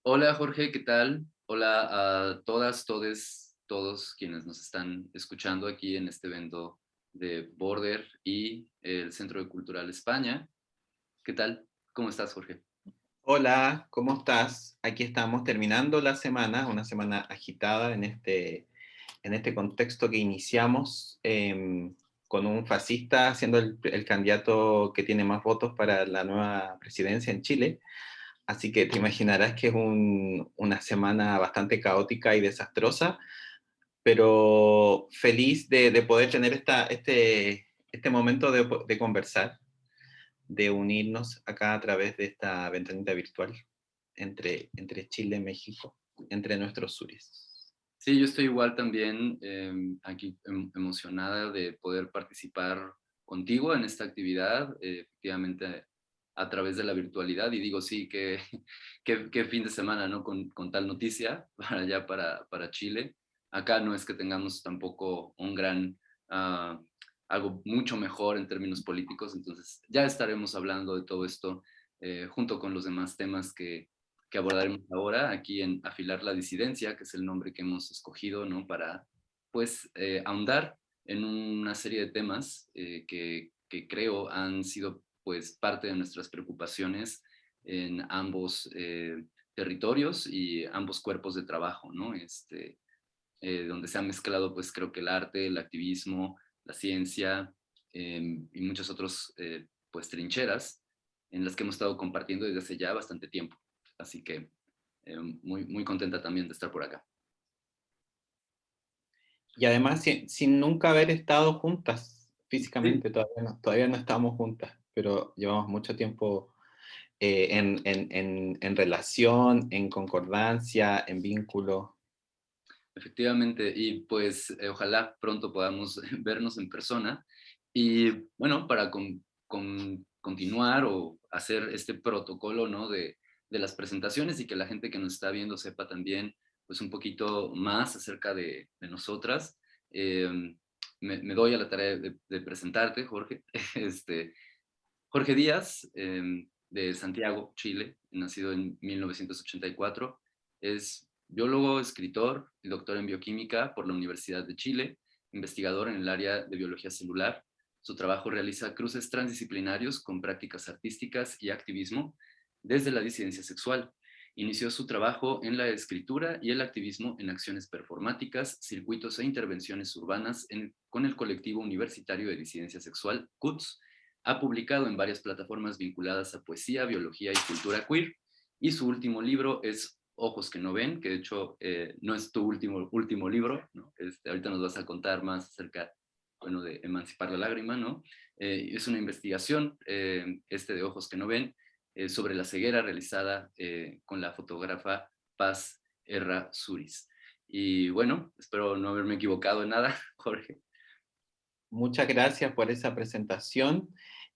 Hola Jorge, ¿qué tal? Hola a todas, todes, todos quienes nos están escuchando aquí en este evento de Border y el Centro de Cultural España. ¿Qué tal? ¿Cómo estás, Jorge? Hola, ¿cómo estás? Aquí estamos terminando la semana, una semana agitada en este contexto que iniciamos con un fascista siendo el candidato que tiene más votos para la nueva presidencia en Chile. Así que te imaginarás que es una semana bastante caótica y desastrosa, pero feliz de poder tener este momento de conversar, de unirnos acá a través de esta ventanita virtual entre Chile y México, entre nuestros sures. Sí, yo estoy igual también aquí emocionada de poder participar contigo en esta actividad, efectivamente a través de la virtualidad. Y digo, sí, qué fin de semana, ¿no? Con tal noticia para allá, para Chile. Acá no es que tengamos tampoco un gran, ah, algo mucho mejor en términos políticos, entonces ya estaremos hablando de todo esto junto con los demás temas que abordaremos ahora aquí en Afilar la Disidencia, que es el nombre que hemos escogido, ¿no? Para, pues, ahondar en una serie de temas que creo han sido, pues, parte de nuestras preocupaciones en ambos territorios y ambos cuerpos de trabajo, ¿no? Donde se ha mezclado, pues, creo que el arte, el activismo, la ciencia y muchas otras, pues, trincheras en las que hemos estado compartiendo desde hace ya bastante tiempo. Así que muy, muy contenta también de estar por acá. Y además, sin nunca haber estado juntas Sí, físicamente, todavía no estamos juntas, pero llevamos mucho tiempo en relación, en concordancia, en vínculo. efectivamente. Y pues ojalá pronto podamos vernos en persona. Y bueno, para continuar o hacer este protocolo, ¿no? De las presentaciones y que la gente que nos está viendo sepa también pues un poquito más acerca de nosotras. Eh, me doy a la tarea de presentarte, Jorge. Este, Jorge Díaz, de Santiago, Chile, nacido en 1984, es biólogo, escritor y doctor en bioquímica por la Universidad de Chile, investigador en el área de biología celular. Su trabajo realiza cruces transdisciplinarios con prácticas artísticas y activismo desde la disidencia sexual. Inició su trabajo en la escritura y el activismo en acciones performáticas, circuitos e intervenciones urbanas con el colectivo universitario de disidencia sexual, CUTS. Ha publicado en varias plataformas vinculadas a poesía, biología y cultura queer. Y su último libro es Ojos que no ven, que de hecho no es tu último libro, ¿no? Ahorita nos vas a contar más acerca, bueno, de Emancipar la lágrima, ¿no? Es una investigación, de Ojos que no ven, sobre la ceguera realizada con la fotógrafa Paz Erra Suris. Y bueno, espero no haberme equivocado en nada, Jorge. Muchas gracias por esa presentación.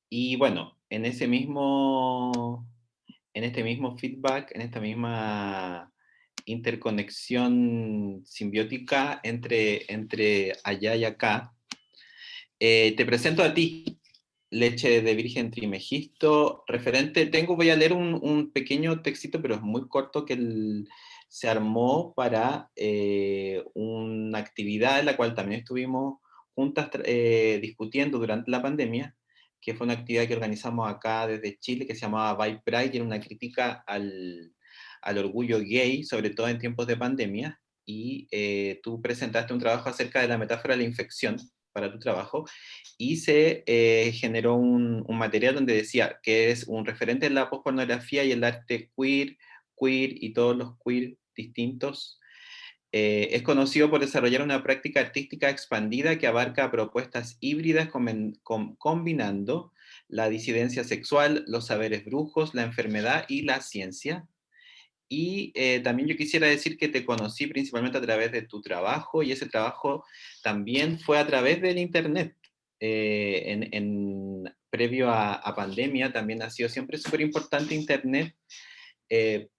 Y bueno, en este mismo feedback, en esta misma interconexión simbiótica entre allá y acá, te presento a ti, Leche de Virgen Trimegisto, referente. Voy a leer un pequeño textito, pero es muy corto, se armó para una actividad en la cual también estuvimos juntas discutiendo durante la pandemia, que fue una actividad que organizamos acá desde Chile, que se llamaba Vibe Pride, y era una crítica al orgullo gay, sobre todo en tiempos de pandemia, y tú presentaste un trabajo acerca de la metáfora de la infección para tu trabajo, y se generó un material donde decía que es un referente en la pospornografía y el arte queer y todos los queer distintos. Es conocido por desarrollar una práctica artística expandida que abarca propuestas híbridas combinando la disidencia sexual, los saberes brujos, la enfermedad y la ciencia. Y también yo quisiera decir que te conocí principalmente a través de tu trabajo, y ese trabajo también fue a través del Internet. Previo a pandemia también ha sido siempre súper importante Internet, eh,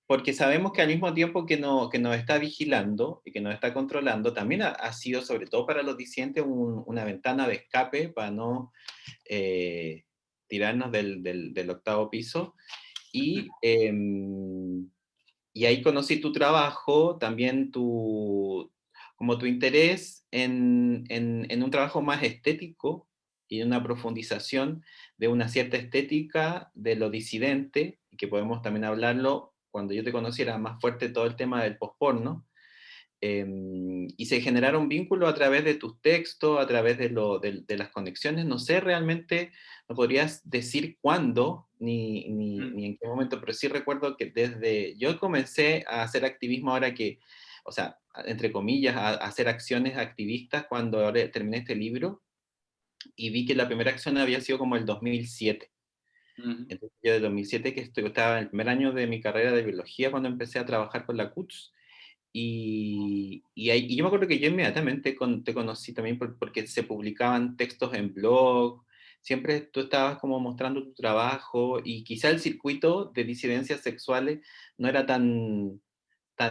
porque sabemos que al mismo tiempo que nos está vigilando y que nos está controlando, también ha sido, sobre todo para los disidentes, una ventana de escape para no eh, tirarnos del octavo piso. Y y ahí conocí tu trabajo, también como tu interés en un trabajo más estético y una profundización de una cierta estética de lo disidente, y que podemos también hablarlo, cuando yo te conocí era más fuerte todo el tema del posporno, y se generaron vínculos a través de tus textos, a través de las conexiones. No sé realmente, no podrías decir cuándo ni en qué momento, pero sí recuerdo que desde yo comencé a hacer activismo ahora que, o sea, entre comillas, a hacer acciones activistas cuando ahora terminé este libro, y vi que la primera acción había sido como el 2007. Ujú. Entonces yo de 2007 que estaba en el primer año de mi carrera de biología cuando empecé a trabajar con la CUTS, y yo me acuerdo que yo inmediatamente te conocí también porque se publicaban textos en blog, siempre tú estabas como mostrando tu trabajo, y quizá el circuito de disidencias sexuales no era tan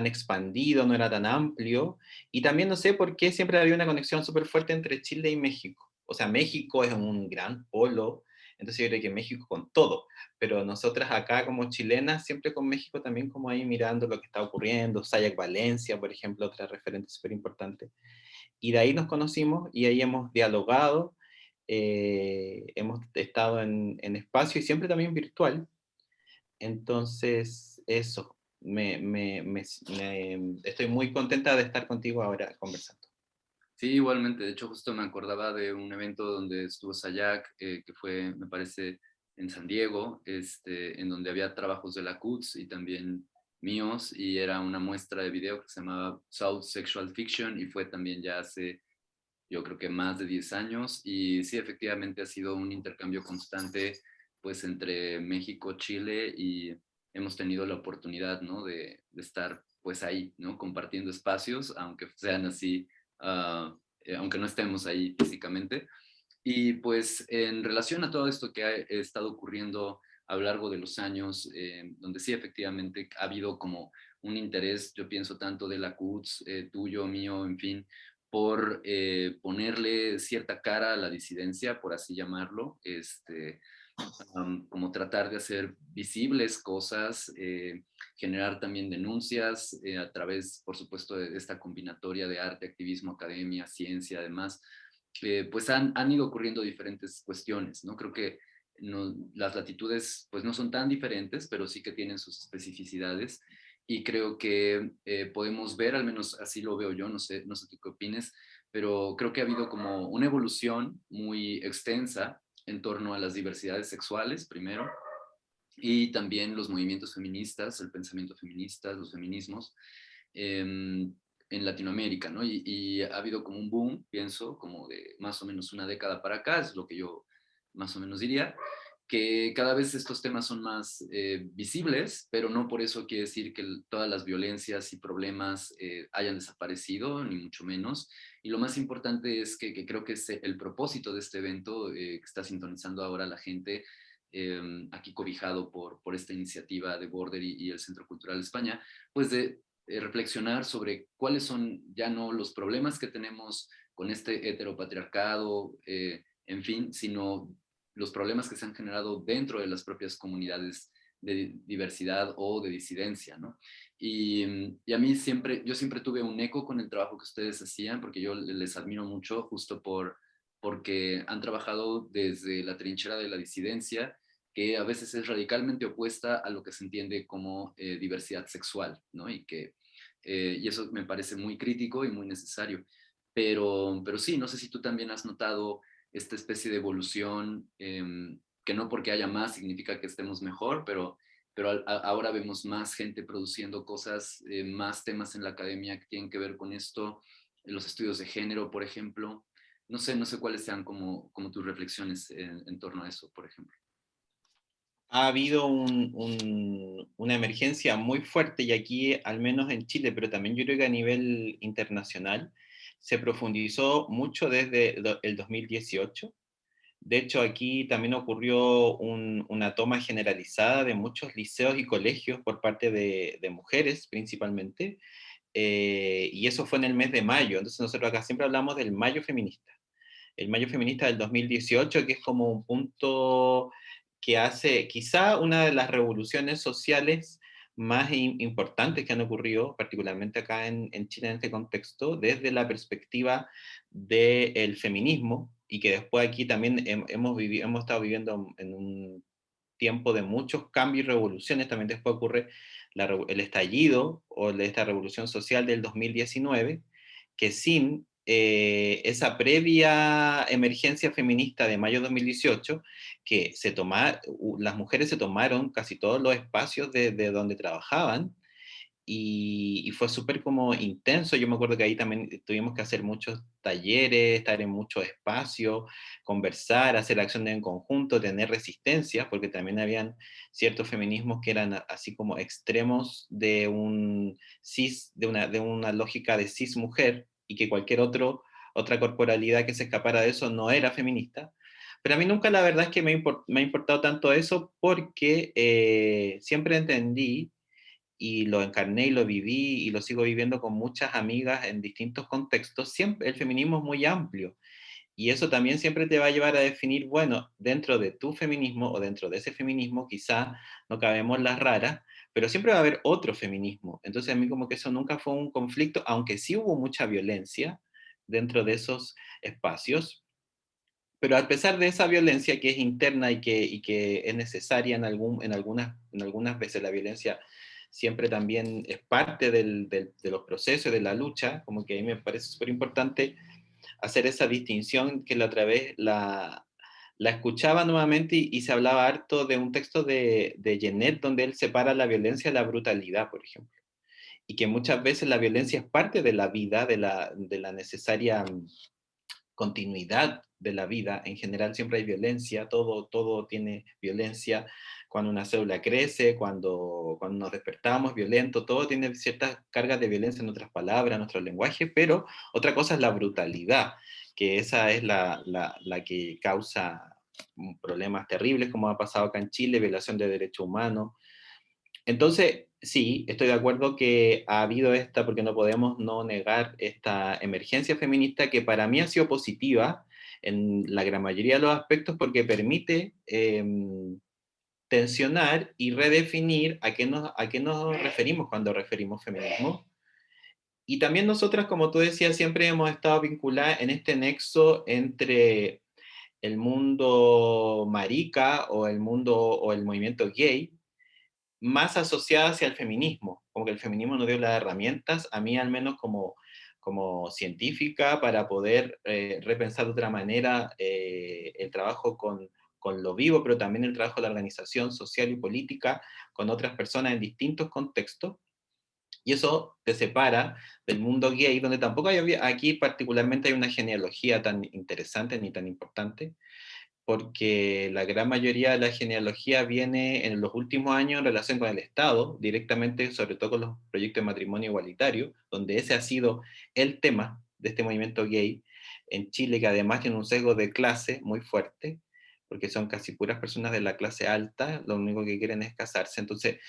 expandido, no era tan amplio, y también no sé por qué siempre había una conexión súper fuerte entre Chile y México. O sea, México es un gran polo, entonces yo creo que México con todo, pero nosotras acá como chilenas, siempre con México también como ahí mirando lo que está ocurriendo, Sayak Valencia, por ejemplo, otra referente súper importante. Y de ahí nos conocimos y ahí hemos dialogado, hemos estado en espacio y siempre también virtual. Entonces, eso, estoy muy contenta de estar contigo ahora conversando. Sí, igualmente. De hecho, justo me acordaba de un evento donde estuvo Sayak, que fue, me parece, en San Diego, en donde había trabajos de la CUTS y también míos, y era una muestra de video que se llamaba South Sexual Fiction, y fue también ya hace, yo creo que más de 10 años, y sí, efectivamente ha sido un intercambio constante, pues, entre México, Chile, y hemos tenido la oportunidad, ¿no? De estar, pues, ahí, ¿no? Compartiendo espacios, aunque sean así, aunque no estemos ahí físicamente. Y pues en relación a todo esto que ha estado ocurriendo a lo largo de los años, donde sí efectivamente ha habido como un interés, yo pienso tanto de la CUTS, tuyo, mío, en fin, por ponerle cierta cara a la disidencia, por así llamarlo, como tratar de hacer visibles cosas, generar también denuncias a través, por supuesto, de esta combinatoria de arte, activismo, academia, ciencia, además, pues han ido ocurriendo diferentes cuestiones, ¿no? Creo que no, las latitudes pues no son tan diferentes, pero sí que tienen sus especificidades, y creo que podemos ver, al menos así lo veo yo, no sé tú qué opines, pero creo que ha habido como una evolución muy extensa en torno a las diversidades sexuales, primero, y también los movimientos feministas, el pensamiento feminista, los feminismos, en Latinoamérica, ¿no? Y ha habido como un boom, pienso, como de más o menos una década para acá, es lo que yo más o menos diría, que cada vez estos temas son más visibles, pero no por eso quiere decir que todas las violencias y problemas hayan desaparecido, ni mucho menos. Y lo más importante es que creo que es el propósito de este evento que está sintonizando ahora la gente, aquí cobijado por esta iniciativa de Border y el Centro Cultural España, pues de reflexionar sobre cuáles son ya no los problemas que tenemos con este heteropatriarcado, en fin, sino los problemas que se han generado dentro de las propias comunidades de diversidad o de disidencia, ¿no? Y a mí siempre, yo siempre tuve un eco con el trabajo que ustedes hacían, porque yo les admiro mucho justo porque han trabajado desde la trinchera de la disidencia, que a veces es radicalmente opuesta a lo que se entiende como diversidad sexual, ¿no? Y eso me parece muy crítico y muy necesario. Pero sí, no sé si tú también has notado esta especie de evolución, que no porque haya más significa que estemos mejor, pero ahora vemos más gente produciendo cosas, más temas en la academia que tienen que ver con esto, los estudios de género, por ejemplo. No sé cuáles sean como tus reflexiones en torno a eso, por ejemplo. Ha habido una emergencia muy fuerte, y aquí, al menos en Chile, pero también yo creo que a nivel internacional, se profundizó mucho desde el 2018. De hecho, aquí también ocurrió una toma generalizada de muchos liceos y colegios por parte de mujeres principalmente, y eso fue en el mes de mayo. Entonces nosotros acá siempre hablamos del mayo feminista. El mayo feminista del 2018, que es como un punto que hace quizá una de las revoluciones sociales más importantes que han ocurrido, particularmente acá en Chile en este contexto, desde la perspectiva del feminismo, y que después aquí también hemos estado viviendo en un tiempo de muchos cambios y revoluciones. También después ocurre el estallido o esta revolución social del 2019, que sin esa previa emergencia feminista de mayo de 2018, que las mujeres se tomaron casi todos los espacios de donde trabajaban, y fue súper como intenso. Yo me acuerdo que ahí también tuvimos que hacer muchos talleres, estar en muchos espacios, conversar, hacer acciones en conjunto, tener resistencias, porque también habían ciertos feminismos que eran así como extremos de un cis, de una lógica de cis mujer, y que otra corporalidad que se escapara de eso no era feminista. Pero a mí nunca la verdad es que me ha importado tanto eso, porque siempre entendí y lo encarné y lo viví y lo sigo viviendo con muchas amigas en distintos contextos. Siempre el feminismo es muy amplio, y eso también siempre te va a llevar a definir, bueno, dentro de tu feminismo o dentro de ese feminismo quizá no cabemos las raras, pero siempre va a haber otro feminismo. Entonces a mí como que eso nunca fue un conflicto, aunque sí hubo mucha violencia dentro de esos espacios. Pero a pesar de esa violencia que es interna y que es necesaria en algunas veces, la violencia siempre también es parte de los procesos, de la lucha. Como que a mí me parece súper importante hacer esa distinción, que la otra vez la escuchaba nuevamente, y se hablaba harto de un texto de Genet, donde él separa la violencia de la brutalidad, por ejemplo. Y que muchas veces la violencia es parte de la vida, de la necesaria continuidad de la vida. En general siempre hay violencia, todo tiene violencia. Cuando una célula crece, cuando nos despertamos violento, todo tiene ciertas cargas de violencia, en otras palabras, en nuestro lenguaje. Pero otra cosa es la brutalidad, que esa es la que causa problemas terribles, como ha pasado acá en Chile, violación de derechos humanos. Entonces, sí, estoy de acuerdo que ha habido porque no podemos no negar esta emergencia feminista, que para mí ha sido positiva en la gran mayoría de los aspectos, porque permite tensionar y redefinir a qué nos referimos cuando referimos feminismo. Y también nosotras, como tú decías, siempre hemos estado vinculadas en este nexo entre el mundo marica o el movimiento gay, más asociada hacia el feminismo, como que el feminismo nos dio las herramientas, a mí al menos como científica, para poder repensar de otra manera el trabajo con lo vivo, pero también el trabajo de la organización social y política con otras personas en distintos contextos. Y eso te separa del mundo gay, donde tampoco aquí particularmente hay una genealogía tan interesante ni tan importante, porque la gran mayoría de la genealogía viene en los últimos años en relación con el Estado, directamente, sobre todo con los proyectos de matrimonio igualitario, donde ese ha sido el tema de este movimiento gay en Chile, que además tiene un sesgo de clase muy fuerte, porque son casi puras personas de la clase alta, lo único que quieren es casarse. Entonces,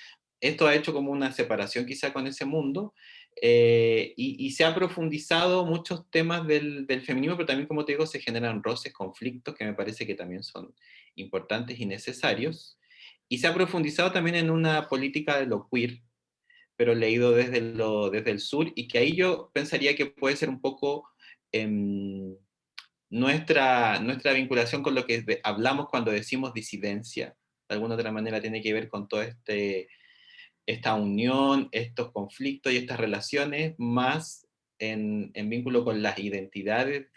esto ha hecho como una separación quizá con ese mundo, y se ha profundizado muchos temas del feminismo, pero también, como te digo, se generan roces, conflictos, que me parece que también son importantes y necesarios. Y se ha profundizado también en una política de lo queer, pero leído desde el sur, y que ahí yo pensaría que puede ser un poco em, nuestra vinculación con lo que hablamos cuando decimos disidencia. De alguna otra manera tiene que ver con todo esta unión, estos conflictos y estas relaciones, más en vínculo con las identidades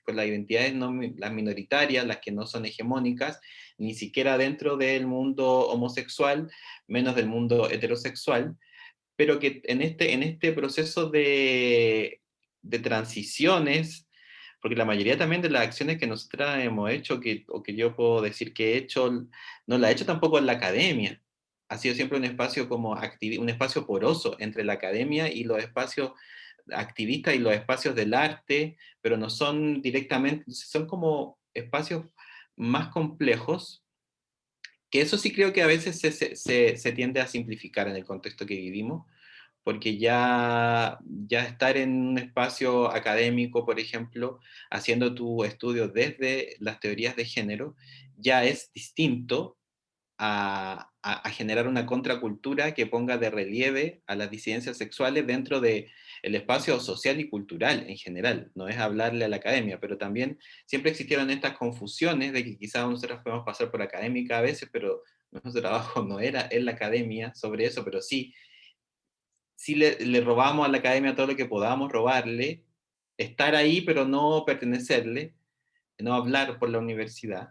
no, las minoritarias, las que no son hegemónicas, ni siquiera dentro del mundo homosexual, menos del mundo heterosexual, pero que en este proceso de transiciones, porque la mayoría también de las acciones que nosotras hemos hecho, o que yo puedo decir que he hecho, no la he hecho tampoco en la academia. Ha sido siempre un espacio un espacio poroso entre la academia y los espacios activistas y los espacios del arte, pero no son directamente, son como espacios más complejos, que eso sí creo que a veces se tiende a simplificar en el contexto que vivimos, porque ya estar en un espacio académico, por ejemplo, haciendo tu estudio desde las teorías de género, ya es distinto a generar una contracultura que ponga de relieve a las disidencias sexuales dentro del espacio social y cultural en general. No es hablarle a la academia, pero también siempre existieron estas confusiones de que quizás nosotros podemos pasar por académica a veces, pero nuestro trabajo no era en la academia sobre eso, pero sí le robamos a la academia todo lo que podamos robarle, estar ahí pero no pertenecerle, no hablar por la universidad.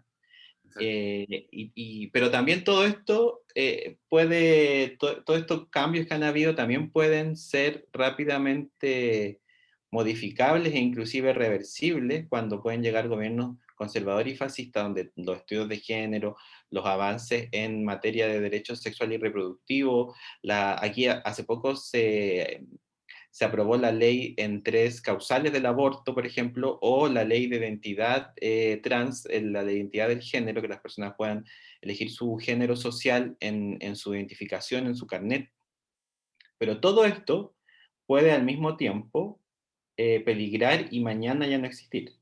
Exacto. Pero también todo esto todos estos cambios que han habido también pueden ser rápidamente modificables e inclusive reversibles cuando pueden llegar gobiernos conservadores y fascistas, donde los estudios de género, los avances en materia de derechos sexuales y reproductivos, aquí hace poco se aprobó la ley en 3 causales del aborto, por ejemplo, o la ley de identidad trans, la de identidad del género, que las personas puedan elegir su género social en su identificación, en su carnet. Pero todo esto puede al mismo tiempo peligrar y mañana ya no existir.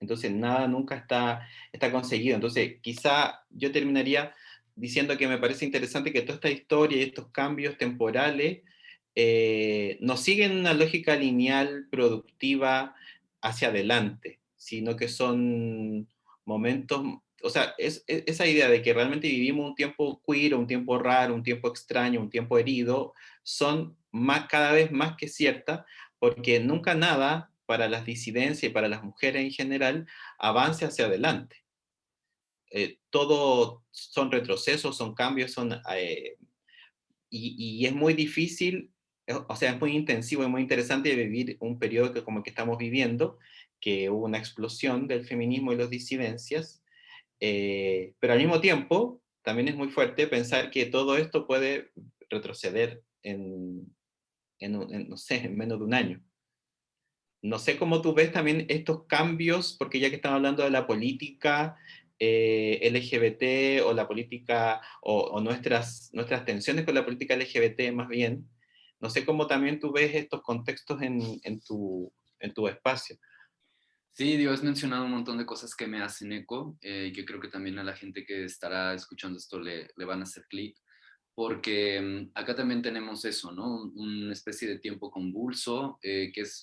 Entonces, nada nunca está conseguido. Entonces, quizá yo terminaría diciendo que me parece interesante que toda esta historia y estos cambios temporales no siguen una lógica lineal productiva hacia adelante, sino que son momentos, o sea, esa idea de que realmente vivimos un tiempo queer, un tiempo raro, un tiempo extraño, un tiempo herido, son cada vez más que ciertas, porque nunca nada para las disidencias y para las mujeres en general avance hacia adelante. Todo son retrocesos, son cambios, y es muy difícil, o sea, es muy intensivo y muy interesante vivir un periodo que como el que estamos viviendo, que hubo una explosión del feminismo y las disidencias, pero al mismo tiempo también es muy fuerte pensar que todo esto puede retroceder no sé, en menos de un año. No sé cómo tú ves también estos cambios, porque ya que estamos hablando de la política LGBT o la política o nuestras tensiones con la política LGBT más bien, no sé cómo también tú ves estos contextos en tu espacio. Sí, digo, has mencionado un montón de cosas que me hacen eco y que creo que también a la gente que estará escuchando esto le van a hacer clic, porque acá también tenemos eso, ¿no? Una especie de tiempo convulso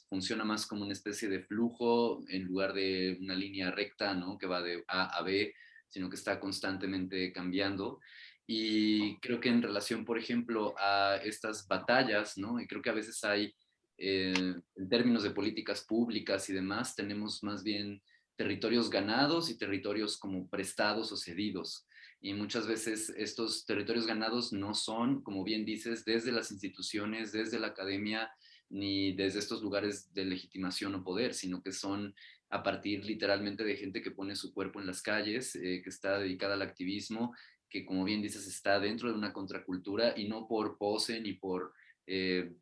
funciona más como una especie de flujo en lugar de una línea recta, ¿no? Que va de A a B, sino que está constantemente cambiando. Y creo que en relación, por ejemplo, a estas batallas, ¿no? Y creo que a veces hay en términos de políticas públicas y demás, tenemos más bien territorios ganados y territorios como prestados o cedidos. Y muchas veces estos territorios ganados no son, como bien dices, desde las instituciones, desde la academia, ni desde estos lugares de legitimación o poder, sino que son a partir literalmente de gente que pone su cuerpo en las calles, que está dedicada al activismo, que como bien dices está dentro de una contracultura y no por pose ni por eh,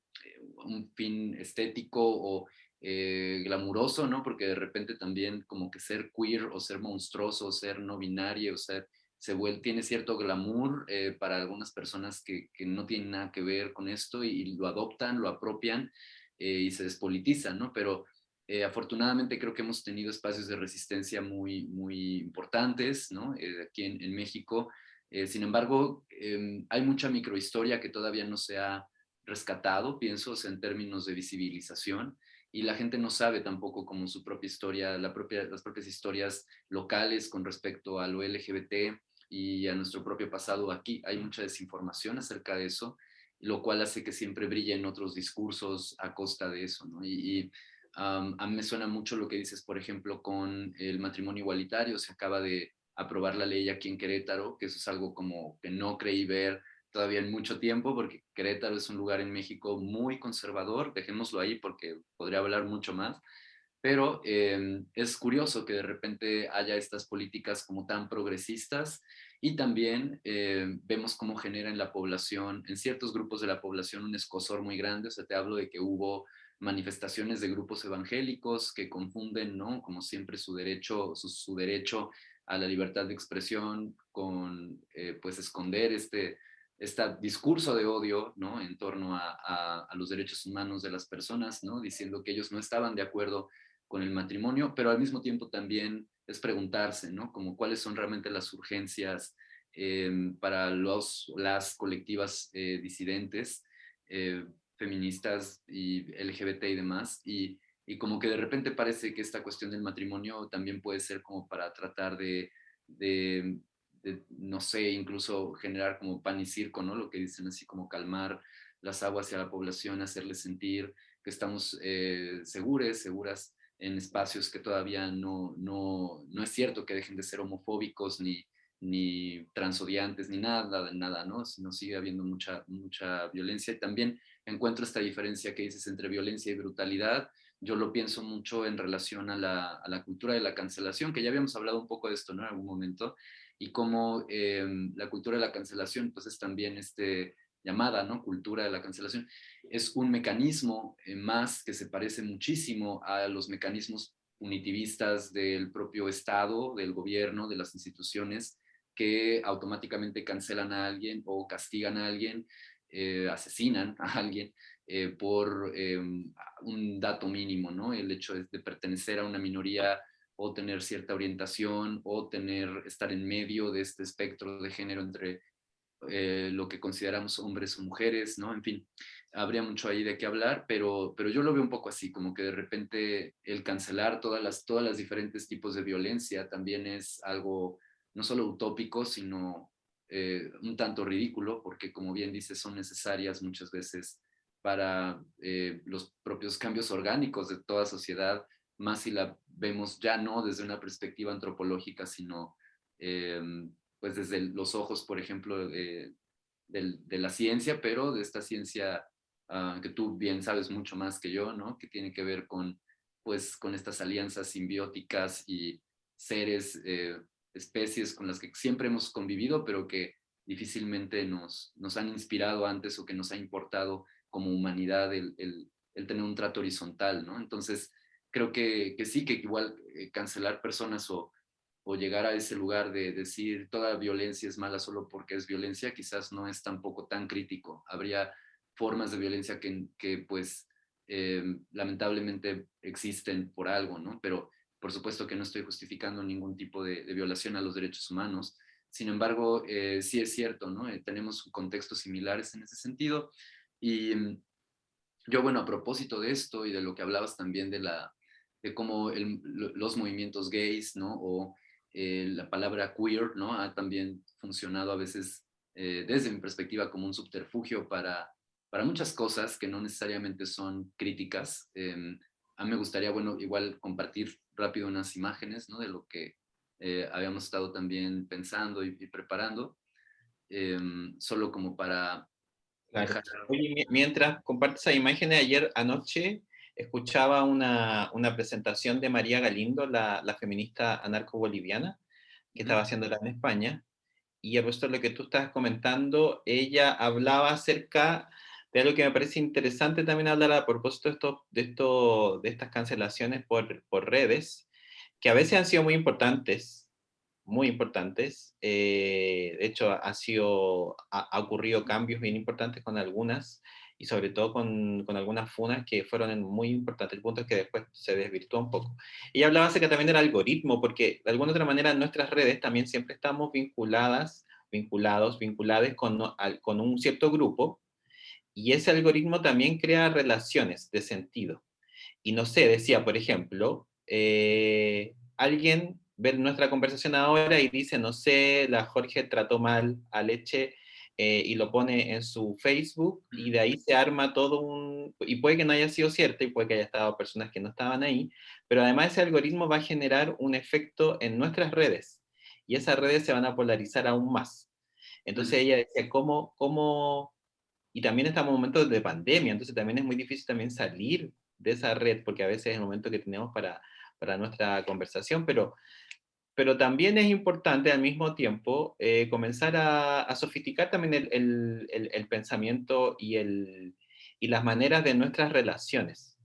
un fin estético o glamuroso, ¿no? Porque de repente también como que ser queer o ser monstruoso, o ser no binario, o ser tiene cierto glamour para algunas personas que no tienen nada que ver con esto y lo adoptan, lo apropian y se despolitizan, ¿no? Pero afortunadamente creo que hemos tenido espacios de resistencia muy, muy importantes, ¿no? Aquí en México. Sin embargo, hay mucha microhistoria que todavía no se ha rescatado, pienso, o sea, en términos de visibilización, y la gente no sabe tampoco como su propia historia, las propias historias locales con respecto a lo LGBT y a nuestro propio pasado. Aquí hay mucha desinformación acerca de eso, lo cual hace que siempre brillen otros discursos a costa de eso, ¿no? A mí me suena mucho lo que dices, por ejemplo, con el matrimonio igualitario. Se acaba de aprobar la ley aquí en Querétaro, que eso es algo como que no creí ver todavía en mucho tiempo, porque Querétaro es un lugar en México muy conservador, dejémoslo ahí porque podría hablar mucho más, pero es curioso que de repente haya estas políticas como tan progresistas y también vemos cómo genera en la población, en ciertos grupos de la población, un escozor muy grande. O sea, te hablo de que hubo manifestaciones de grupos evangélicos que confunden, ¿no? Como siempre su derecho a la libertad de expresión con, pues, esconder este discurso de odio, ¿no? En torno a los derechos humanos de las personas, ¿no? Diciendo que ellos no estaban de acuerdo con el matrimonio, pero al mismo tiempo también es preguntarse, ¿no? Como cuáles son realmente las urgencias para las colectivas disidentes, feministas y LGBT y demás, y como que de repente parece que esta cuestión del matrimonio también puede ser como para tratar de, no sé, incluso generar como pan y circo, ¿no? Lo que dicen así como calmar las aguas y a la población, hacerles sentir que estamos seguras en espacios que todavía no es cierto que dejen de ser homofóbicos ni transodiantes, ni nada, ¿no? Sino sigue habiendo mucha violencia. Y también encuentro esta diferencia que dices entre violencia y brutalidad. Yo lo pienso mucho en relación a la cultura de la cancelación, que ya habíamos hablado un poco de esto, ¿no? En algún momento, y cómo la cultura de la cancelación, pues es también llamada, ¿no? Cultura de la cancelación, es un mecanismo más que se parece muchísimo a los mecanismos punitivistas del propio Estado, del gobierno, de las instituciones, que automáticamente cancelan a alguien o castigan a alguien, asesinan a alguien por un dato mínimo, ¿no? El hecho de pertenecer a una minoría o tener cierta orientación o estar en medio de este espectro de género entre lo que consideramos hombres o mujeres, ¿no? En fin, habría mucho ahí de qué hablar, pero yo lo veo un poco así, como que de repente el cancelar todas las diferentes tipos de violencia también es algo no solo utópico, sino un tanto ridículo, porque como bien dice, son necesarias muchas veces para los propios cambios orgánicos de toda sociedad, más si la vemos ya no desde una perspectiva antropológica, sino eh, pues desde los ojos, por ejemplo, de la ciencia, pero de esta ciencia que tú bien sabes mucho más que yo, ¿no? Que tiene que ver pues, con estas alianzas simbióticas y seres, especies con las que siempre hemos convivido, pero que difícilmente nos han inspirado antes o que nos ha importado como humanidad el tener un trato horizontal, ¿no? Entonces, creo que sí, que igual cancelar personas o llegar a ese lugar de decir toda violencia es mala solo porque es violencia, quizás no es tampoco tan crítico. Habría formas de violencia que pues lamentablemente existen por algo, ¿no? Pero por supuesto que no estoy justificando ningún tipo de violación a los derechos humanos. Sin embargo, sí es cierto, ¿no? Tenemos contextos similares en ese sentido. Y yo, bueno, a propósito de esto y de lo que hablabas también de cómo los movimientos gays, ¿no? O la palabra queer, ¿no? Ha también funcionado a veces desde mi perspectiva como un subterfugio para muchas cosas que no necesariamente son críticas. A mí me gustaría, bueno, igual compartir rápido unas imágenes, ¿no? De lo que habíamos estado también pensando y preparando, solo como para Claro. dejar. Oye, mientras compartes esa imagen, ayer anoche escuchaba una presentación de María Galindo, la feminista anarco-boliviana, que Ujú. estaba haciéndola en España, y a propósito de lo que tú estabas comentando, ella hablaba acerca de algo que me parece interesante también hablar a propósito de estas cancelaciones por redes, que a veces han sido muy importantes. De hecho, ha ocurrido cambios bien importantes con algunas, y sobre todo con algunas funas que fueron muy importantes. El punto es que después se desvirtuó un poco. Ella hablaba acerca también del algoritmo, porque de alguna otra manera en nuestras redes también siempre estamos vinculadas con un cierto grupo, y ese algoritmo también crea relaciones de sentido. Y no sé, decía, por ejemplo, alguien ve nuestra conversación ahora y dice, no sé, la Jorge trató mal a Leche, y lo pone en su Facebook, y de ahí se arma todo y puede que no haya sido cierto, y puede que haya estado personas que no estaban ahí, pero además ese algoritmo va a generar un efecto en nuestras redes, y esas redes se van a polarizar aún más. Entonces ella decía, y también estamos en momentos de pandemia, entonces también es muy difícil también salir de esa red, porque a veces es el momento que tenemos para nuestra conversación, pero también es importante al mismo tiempo comenzar a sofisticar también el pensamiento y las maneras de nuestras relaciones,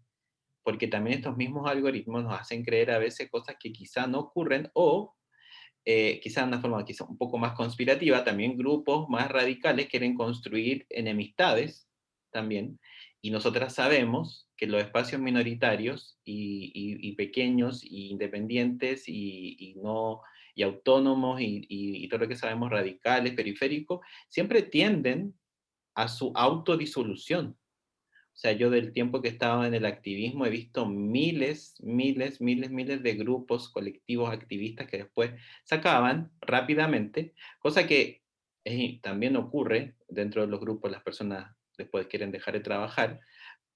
porque también estos mismos algoritmos nos hacen creer a veces cosas que quizá no ocurren, o quizá de una forma quizá un poco más conspirativa, también grupos más radicales quieren construir enemistades también, y nosotras sabemos que los espacios minoritarios y pequeños y independientes y autónomos y todo lo que sabemos radicales, periféricos, siempre tienden a su autodisolución. O sea, yo del tiempo que estaba en el activismo he visto miles de grupos, colectivos, activistas que después se acaban rápidamente, cosa que también ocurre dentro de los grupos, las personas después quieren dejar de trabajar,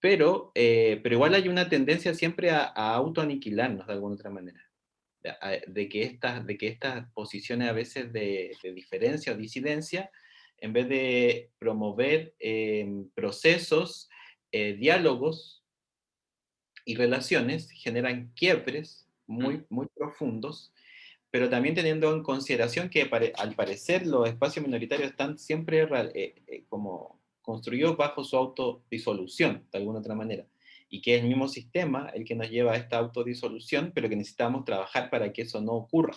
pero igual hay una tendencia siempre a autoaniquilarnos de alguna otra manera. De que estas posiciones a veces de diferencia o disidencia, en vez de promover procesos, diálogos y relaciones, generan quiebres Mm. muy profundos, pero también teniendo en consideración que al parecer los espacios minoritarios están siempre como construidos bajo su autodisolución, de alguna otra manera, y que es el mismo sistema el que nos lleva a esta autodisolución, pero que necesitamos trabajar para que eso no ocurra.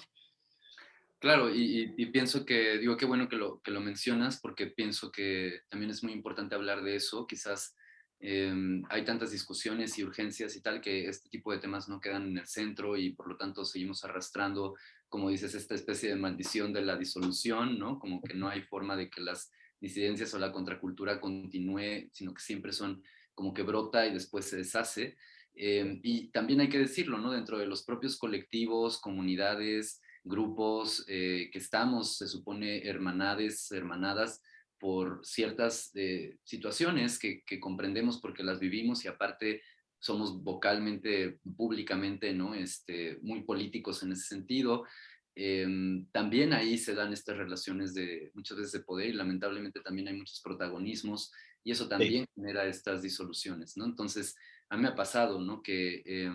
Claro, y pienso que, digo, qué bueno que lo mencionas, porque pienso que también es muy importante hablar de eso. Quizás hay tantas discusiones y urgencias y tal que este tipo de temas no quedan en el centro y por lo tanto seguimos arrastrando, como dices, esta especie de maldición de la disolución, ¿no? Como que no hay forma de que las disidencias o la contracultura continúe, sino que siempre son como que brota y después se deshace. Y también hay que decirlo, ¿no? Dentro de los propios colectivos, comunidades, grupos que estamos, se supone, hermanadas por ciertas situaciones que comprendemos porque las vivimos y aparte somos vocalmente, públicamente, ¿no? Muy políticos en ese sentido. También ahí se dan estas relaciones de muchas veces de poder y lamentablemente también hay muchos protagonismos y eso Sí, también genera estas disoluciones, ¿no? Entonces, a mí me ha pasado, ¿no? Que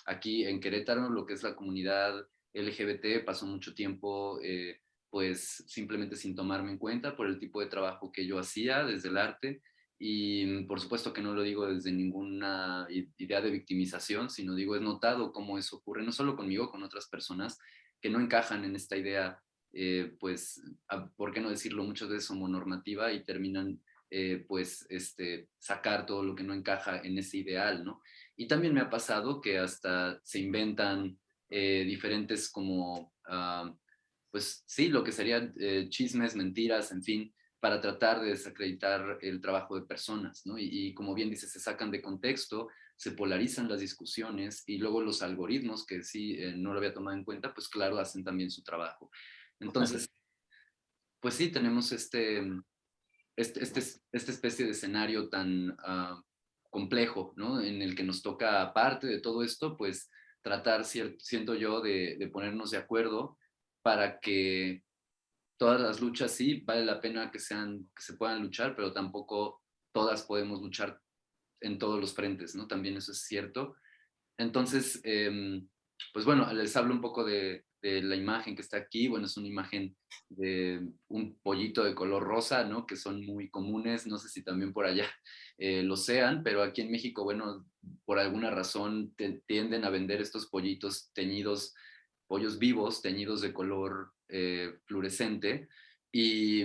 aquí en Querétaro, lo que es la comunidad LGBT pasó mucho tiempo pues simplemente sin tomarme en cuenta por el tipo de trabajo que yo hacía desde el arte y por supuesto que no lo digo desde ninguna idea de victimización, sino digo, he notado cómo eso ocurre, no solo conmigo, con otras personas que no encajan en esta idea, pues, ¿por qué no decirlo? Muchas veces homonormativa y terminan pues sacar todo lo que no encaja en ese ideal, ¿no? Y también me ha pasado que hasta se inventan diferentes como, pues sí, lo que serían chismes, mentiras, en fin, para tratar de desacreditar el trabajo de personas, ¿no? Y como bien dice, se sacan de contexto, se polarizan las discusiones y luego los algoritmos, que sí, no lo había tomado en cuenta, pues claro, hacen también su trabajo. Entonces, pues sí, tenemos esta especie de escenario tan complejo, ¿no? En el que nos toca, aparte de todo esto, pues tratar, siento yo, de ponernos de acuerdo para que todas las luchas sí, vale la pena que se puedan luchar, pero tampoco todas podemos luchar en todos los frentes, ¿no? También eso es cierto. Entonces, pues bueno, les hablo un poco de la imagen que está aquí. Bueno, es una imagen de un pollito de color rosa, ¿no? Que son muy comunes, no sé si también por allá lo sean, pero aquí en México, bueno, por alguna razón tienden a vender estos pollitos teñidos, pollos vivos, teñidos de color fluorescente, y,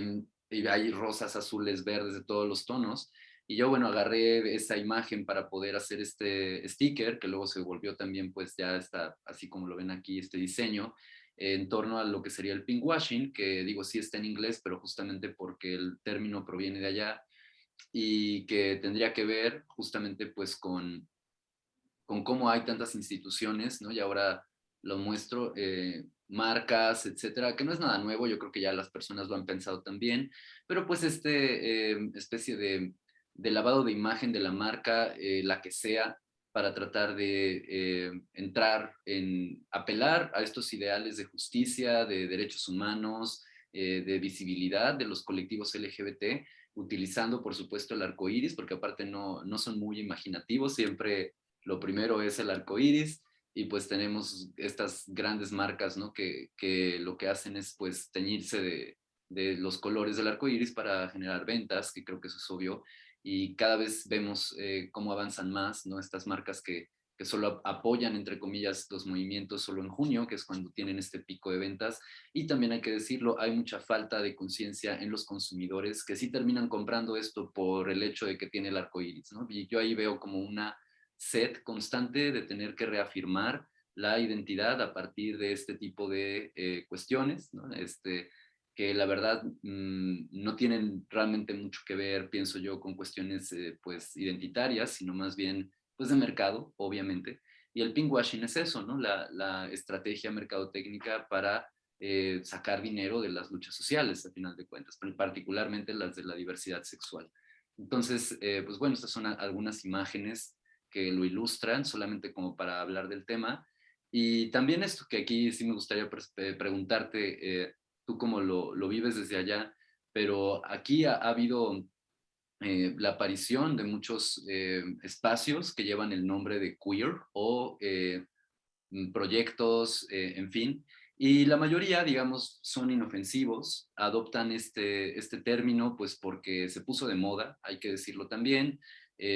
y hay rosas, azules, verdes, de todos los tonos. Y yo, bueno, agarré esa imagen para poder hacer este sticker, que luego se volvió también, pues ya está, así como lo ven aquí, este diseño, en torno a lo que sería el pinkwashing, que digo, sí está en inglés, pero justamente porque el término proviene de allá y que tendría que ver justamente pues con cómo hay tantas instituciones, ¿no? Y ahora lo muestro, marcas, etcétera, que no es nada nuevo, yo creo que ya las personas lo han pensado también, pero pues especie de lavado de imagen de la marca, la que sea, para tratar de entrar en apelar a estos ideales de justicia, de derechos humanos, de visibilidad de los colectivos LGBT, utilizando por supuesto el arco iris, porque aparte no son muy imaginativos, siempre lo primero es el arco iris y pues tenemos estas grandes marcas, ¿no? Que lo que hacen es pues teñirse de los colores del arco iris para generar ventas, que creo que eso es obvio, y cada vez vemos cómo avanzan más, ¿no? Estas marcas que solo apoyan, entre comillas, los movimientos solo en junio, que es cuando tienen este pico de ventas. Y también hay que decirlo, hay mucha falta de conciencia en los consumidores que sí terminan comprando esto por el hecho de que tiene el arco iris, ¿no? Y yo ahí veo como una sed constante de tener que reafirmar la identidad a partir de este tipo de cuestiones, ¿no? Que la verdad no tienen realmente mucho que ver, pienso yo, con cuestiones pues identitarias, sino más bien pues de mercado, obviamente. Y el pinkwashing es eso, ¿no? La estrategia mercadotécnica para sacar dinero de las luchas sociales, a final de cuentas, particularmente las de la diversidad sexual. Entonces, pues bueno, estas son algunas imágenes que lo ilustran, solamente como para hablar del tema. Y también esto que aquí sí me gustaría preguntarte, tú cómo lo vives desde allá, pero aquí ha habido la aparición de muchos espacios que llevan el nombre de queer o proyectos, en fin, y la mayoría, digamos, son inofensivos, adoptan este término pues porque se puso de moda, hay que decirlo también.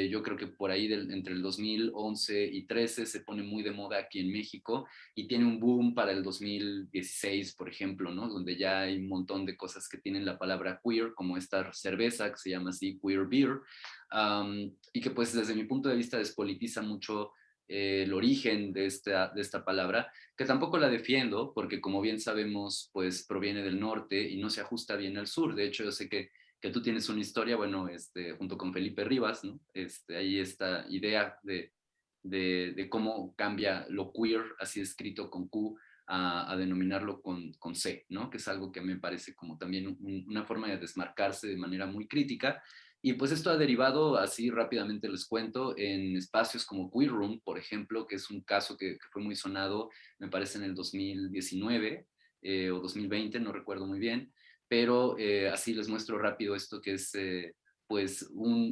Yo creo que por ahí entre el 2011 y 13 se pone muy de moda aquí en México y tiene un boom para el 2016, por ejemplo, ¿no? Donde ya hay un montón de cosas que tienen la palabra queer, como esta cerveza que se llama así, queer beer, y que pues desde mi punto de vista despolitiza mucho el origen de esta palabra, que tampoco la defiendo, porque como bien sabemos, pues proviene del norte y no se ajusta bien al sur. De hecho, yo sé que tú tienes una historia, bueno, junto con Felipe Rivas, ¿no? Ahí esta idea de cómo cambia lo queer, así escrito con Q, a denominarlo con C, ¿no? Que es algo que me parece como también una forma de desmarcarse de manera muy crítica. Y pues esto ha derivado, así rápidamente les cuento, en espacios como Queer Room, por ejemplo, que es un caso que fue muy sonado, me parece en el 2019 o 2020, no recuerdo muy bien, pero así les muestro rápido esto que es pues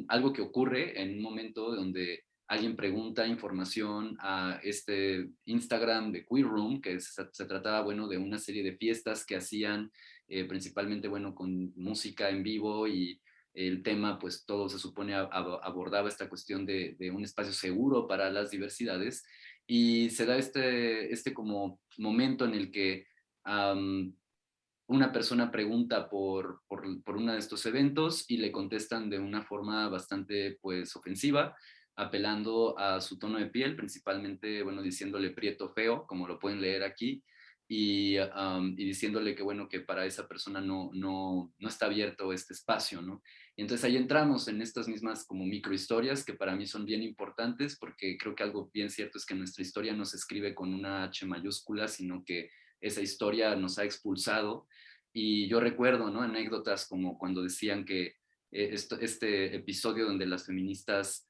algo que ocurre en un momento donde alguien pregunta información a este Instagram de Queer Room, que se trataba, bueno, de una serie de fiestas que hacían principalmente, bueno, con música en vivo y el tema, pues todo se supone abordaba esta cuestión de un espacio seguro para las diversidades y se da este como momento en el que una persona pregunta por uno de estos eventos y le contestan de una forma bastante pues ofensiva, apelando a su tono de piel, principalmente, bueno, diciéndole prieto feo, como lo pueden leer aquí, y diciéndole que, bueno, que para esa persona no está abierto este espacio, ¿no? Y entonces ahí entramos en estas mismas como microhistorias que para mí son bien importantes, porque creo que algo bien cierto es que nuestra historia no se escribe con una H mayúscula, sino que esa historia nos ha expulsado. Y yo recuerdo, ¿no? Anécdotas como cuando decían que este episodio donde las feministas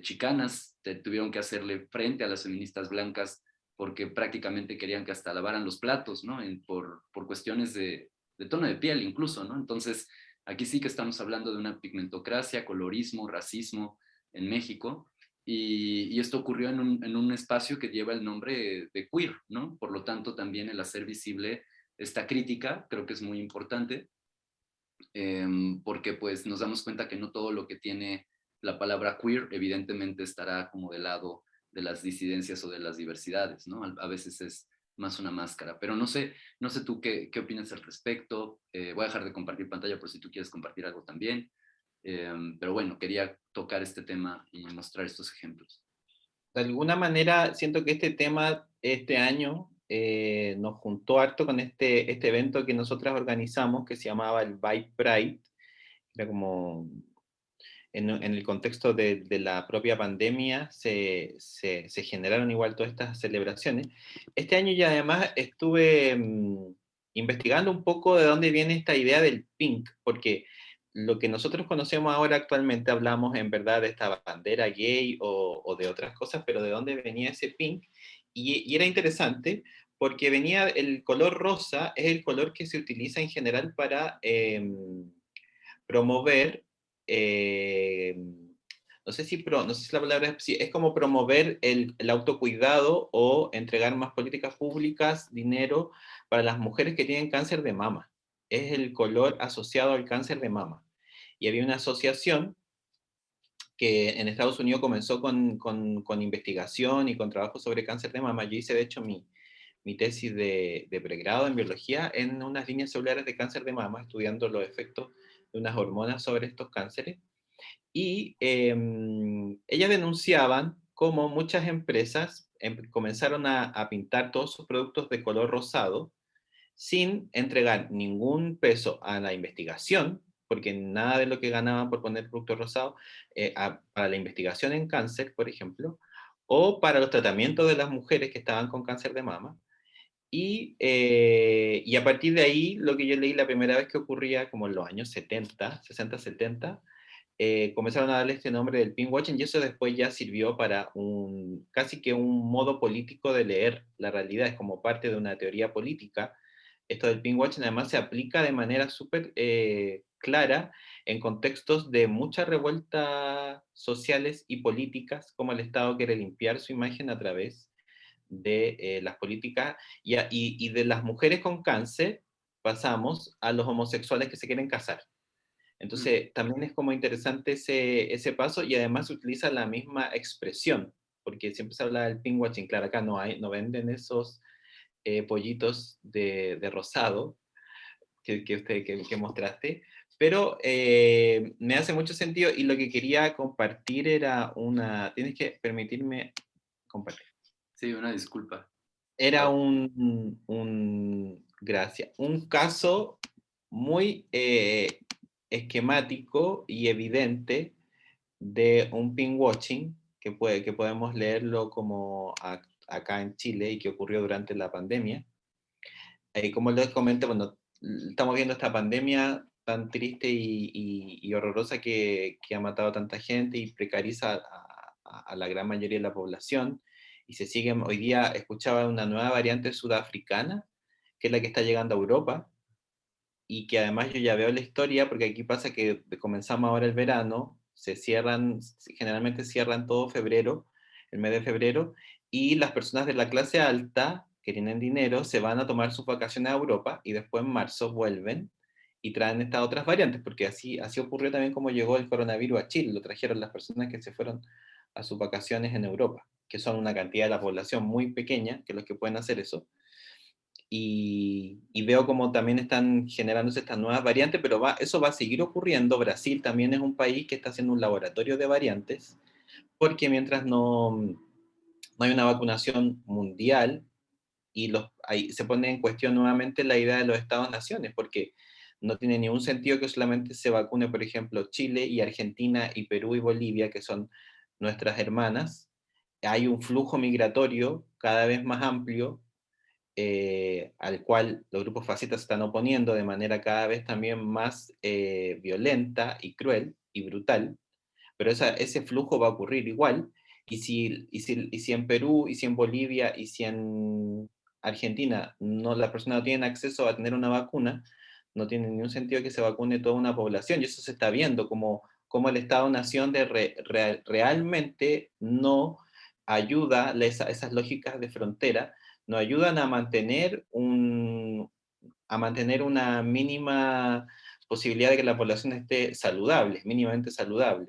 chicanas tuvieron que hacerle frente a las feministas blancas porque prácticamente querían que hasta lavaran los platos, ¿no? Por cuestiones de tono de piel incluso, ¿no? Entonces, aquí sí que estamos hablando de una pigmentocracia, colorismo, racismo en México, y esto ocurrió en un espacio que lleva el nombre de queer, ¿no? Por lo tanto, también el hacer visible esta crítica creo que es muy importante, porque pues nos damos cuenta que no todo lo que tiene la palabra queer evidentemente estará como del lado de las disidencias o de las diversidades, ¿no? A veces es más una máscara, pero no sé tú qué opinas al respecto. Voy a dejar de compartir pantalla por si tú quieres compartir algo también. Pero bueno, quería tocar este tema y mostrar estos ejemplos. De alguna manera, siento que este tema, este año, nos juntó harto con este evento que nosotras organizamos, que se llamaba el Vibe Pride. Era como, en el contexto de la propia pandemia, se generaron igual todas estas celebraciones. Este año ya además estuve investigando un poco de dónde viene esta idea del pink, porque lo que nosotros conocemos ahora actualmente, hablamos en verdad de esta bandera gay o de otras cosas, pero de dónde venía ese pink, y era interesante porque venía, el color rosa es el color que se utiliza en general para promover, no sé si la palabra es, sí, es como promover el autocuidado o entregar más políticas públicas, dinero para las mujeres que tienen cáncer de mama. Es el color asociado al cáncer de mama. Y había una asociación que en Estados Unidos comenzó con investigación y con trabajo sobre cáncer de mama. Yo hice, de hecho, mi tesis de pregrado en biología en unas líneas celulares de cáncer de mama, estudiando los efectos de unas hormonas sobre estos cánceres. Y ellas denunciaban cómo muchas empresas comenzaron a pintar todos sus productos de color rosado sin entregar ningún peso a la investigación, porque nada de lo que ganaban por poner productos rosados para la investigación en cáncer, por ejemplo, o para los tratamientos de las mujeres que estaban con cáncer de mama. Y a partir de ahí, lo que yo leí la primera vez que ocurría, como en los años 70, 60, 70, comenzaron a darle este nombre del pinkwashing, y eso después ya sirvió para casi que un modo político de leer la realidad, es como parte de una teoría política. Esto del pinkwashing además se aplica de manera súper clara en contextos de muchas revueltas sociales y políticas, como el Estado quiere limpiar su imagen a través de las políticas y de las mujeres con cáncer pasamos a los homosexuales que se quieren casar. Mm. Entonces, también es como interesante ese paso, y además se utiliza la misma expresión, porque siempre se habla del pinkwashing, claro, acá no venden esos pollitos de rosado que mostraste, pero me hace mucho sentido, y lo que quería compartir era tienes que permitirme compartir. Sí, una disculpa. Era Ah, gracias, un caso muy esquemático y evidente de un pinkwashing que podemos leerlo como acá en Chile y que ocurrió durante la pandemia. Como les comento, bueno, estamos viendo esta pandemia tan triste y horrorosa que ha matado a tanta gente y precariza a la gran mayoría de la población. Y hoy día escuchaba una nueva variante sudafricana, que es la que está llegando a Europa, y que además yo ya veo la historia, porque aquí pasa que comenzamos ahora el verano, generalmente cierran todo febrero, el mes de febrero, y las personas de la clase alta que tienen dinero se van a tomar sus vacaciones a Europa y después en marzo vuelven y traen estas otras variantes, porque así ocurrió también como llegó el coronavirus a Chile, lo trajeron las personas que se fueron a sus vacaciones en Europa, que son una cantidad de la población muy pequeña, que los que pueden hacer eso, y veo como también están generándose estas nuevas variantes, pero eso va a seguir ocurriendo. Brasil también es un país que está haciendo un laboratorio de variantes, porque mientras no hay una vacunación mundial ahí se pone en cuestión nuevamente la idea de los Estados-naciones, porque no tiene ningún sentido que solamente se vacune, por ejemplo, Chile y Argentina y Perú y Bolivia, que son nuestras hermanas. Hay un flujo migratorio cada vez más amplio al cual los grupos fascistas se están oponiendo de manera cada vez también más violenta y cruel y brutal, pero ese flujo va a ocurrir igual, y si en Perú, y si en Bolivia, y si en Argentina las personas no tienen acceso a tener una vacuna, no tiene ningún sentido que se vacune toda una población, y eso se está viendo como el Estado-Nación realmente no ayuda esas lógicas de frontera, no ayudan a mantener una mínima posibilidad de que la población esté saludable, mínimamente saludable,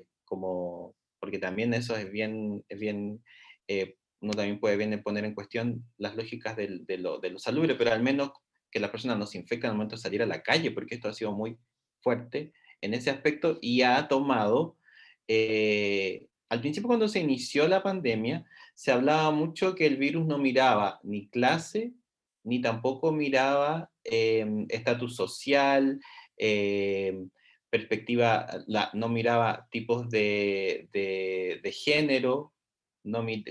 porque también eso uno también puede bien poner en cuestión las lógicas de lo salubre, pero al menos que las personas no se infecten al momento de salir a la calle, porque esto ha sido muy fuerte en ese aspecto y ha tomado, al principio cuando se inició la pandemia, se hablaba mucho que el virus no miraba ni clase, ni tampoco miraba estatus social, eh, perspectiva, no miraba tipos de género,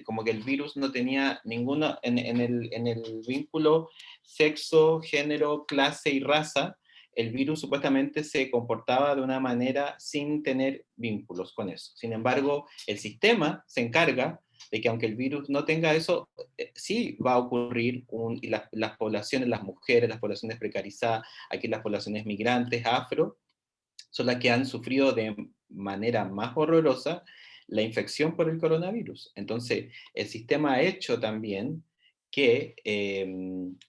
como que el virus no tenía ninguno en el vínculo sexo, género, clase y raza. El virus supuestamente se comportaba de una manera sin tener vínculos con eso. Sin embargo, el sistema se encarga de que aunque el virus no tenga eso, sí va a ocurrir, y las poblaciones, las mujeres, las poblaciones precarizadas, aquí las poblaciones migrantes, afro, son las que han sufrido de manera más horrorosa la infección por el coronavirus. Entonces, el sistema ha hecho también que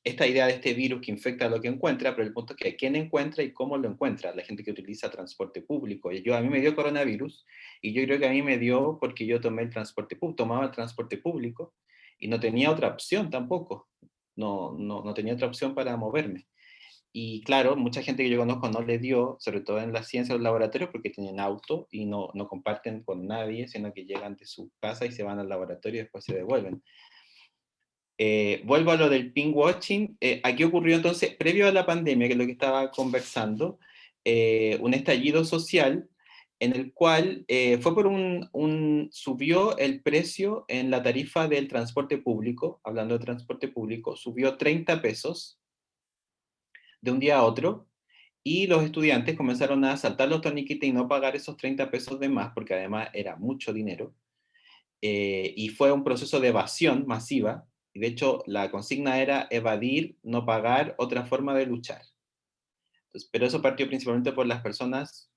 esta idea de este virus que infecta lo que encuentra, pero el punto es que quién encuentra y cómo lo encuentra, la gente que utiliza transporte público. A mí me dio coronavirus, y yo creo que a mí me dio porque yo tomaba el transporte público y no tenía otra opción tampoco. No tenía otra opción para moverme. Y claro, mucha gente que yo conozco no le dio, sobre todo en la ciencia o los laboratorios, porque tienen auto y no comparten con nadie, sino que llegan de su casa y se van al laboratorio y después se devuelven. Vuelvo a lo del pinkwashing. Aquí ocurrió entonces, previo a la pandemia, que es lo que estaba conversando, un estallido social en el cual fue por subió el precio en la tarifa del transporte público, hablando de transporte público, subió 30 pesos de un día a otro, y los estudiantes comenzaron a saltar los torniquetes y no pagar esos 30 pesos de más, porque además era mucho dinero, y fue un proceso de evasión masiva, y de hecho la consigna era evadir, no pagar, otra forma de luchar. Entonces, pero eso partió principalmente por las personas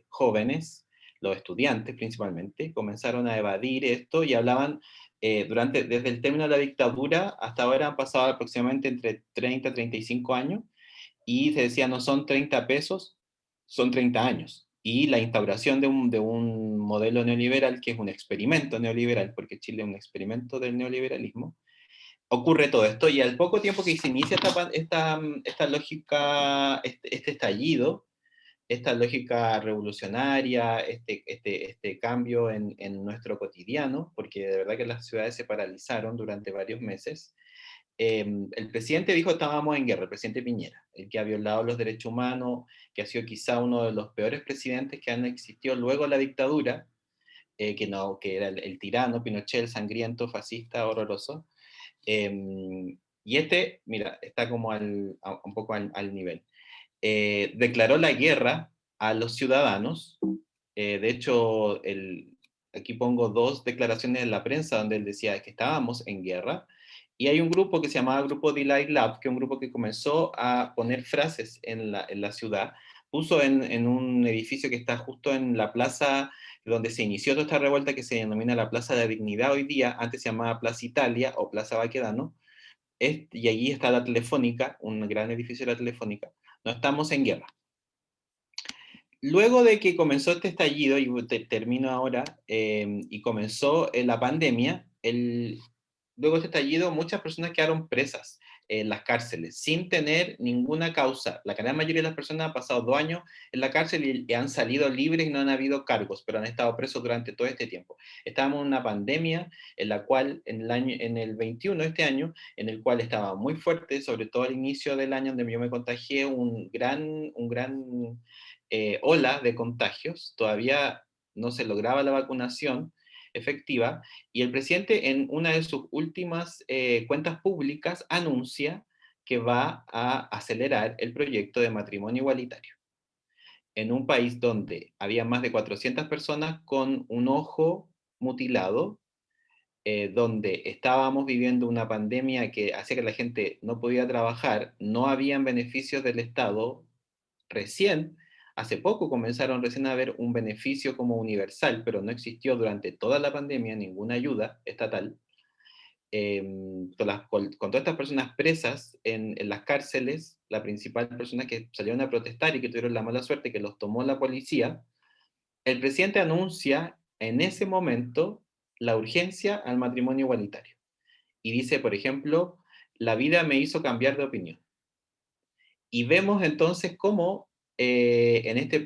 jóvenes, los estudiantes principalmente, comenzaron a evadir esto y hablaban, desde el término de la dictadura hasta ahora han pasado aproximadamente entre 30 y 35 años, y se decía no son 30 pesos, son 30 años. Y la instauración de un modelo neoliberal, que es un experimento neoliberal, porque Chile es un experimento del neoliberalismo, ocurre todo esto, y al poco tiempo que se inicia esta lógica, este estallido, esta lógica revolucionaria, este cambio en nuestro cotidiano, porque de verdad que las ciudades se paralizaron durante varios meses. El presidente dijo que estábamos en guerra, el presidente Piñera, el que ha violado los derechos humanos, que ha sido quizá uno de los peores presidentes que han existido luego de la dictadura, que era el tirano, Pinochet, el sangriento, fascista, horroroso. Y mira, está como un poco al nivel. Declaró la guerra a los ciudadanos. De hecho, aquí pongo dos declaraciones en la prensa donde él decía que estábamos en guerra. Y hay un grupo que se llamaba Grupo Delight Lab, que es un grupo que comenzó a poner frases en la ciudad. Puso en un edificio que está justo en la plaza donde se inició toda esta revuelta, que se denomina la Plaza de la Dignidad hoy día, antes se llamaba Plaza Italia o Plaza Baquedano, y allí está la Telefónica, un gran edificio de la Telefónica. No estamos en guerra. Luego de que comenzó este estallido, y termino ahora, y comenzó la pandemia, luego de este estallido muchas personas quedaron presas en las cárceles sin tener ninguna causa. La gran mayoría de las personas han pasado 2 años en la cárcel y han salido libres y no han habido cargos, pero han estado presos durante todo este tiempo. Estábamos en una pandemia en la cual en el 21, este año, en el cual estaba muy fuerte, sobre todo al inicio del año donde yo me contagié, un gran ola de contagios. Todavía no se lograba la vacunación efectiva, y el presidente en una de sus últimas cuentas públicas anuncia que va a acelerar el proyecto de matrimonio igualitario en un país donde había más de 400 personas con un ojo mutilado, donde estábamos viviendo una pandemia que hacía que la gente no podía trabajar, no habían beneficios del Estado. Recién, hace poco comenzaron recién a haber un beneficio como universal, pero no existió durante toda la pandemia ninguna ayuda estatal. Con todas estas personas presas en las cárceles, la principal persona que salieron a protestar y que tuvieron la mala suerte que los tomó la policía, el presidente anuncia en ese momento la urgencia al matrimonio igualitario. Y dice, por ejemplo, la vida me hizo cambiar de opinión. Y vemos entonces cómo en este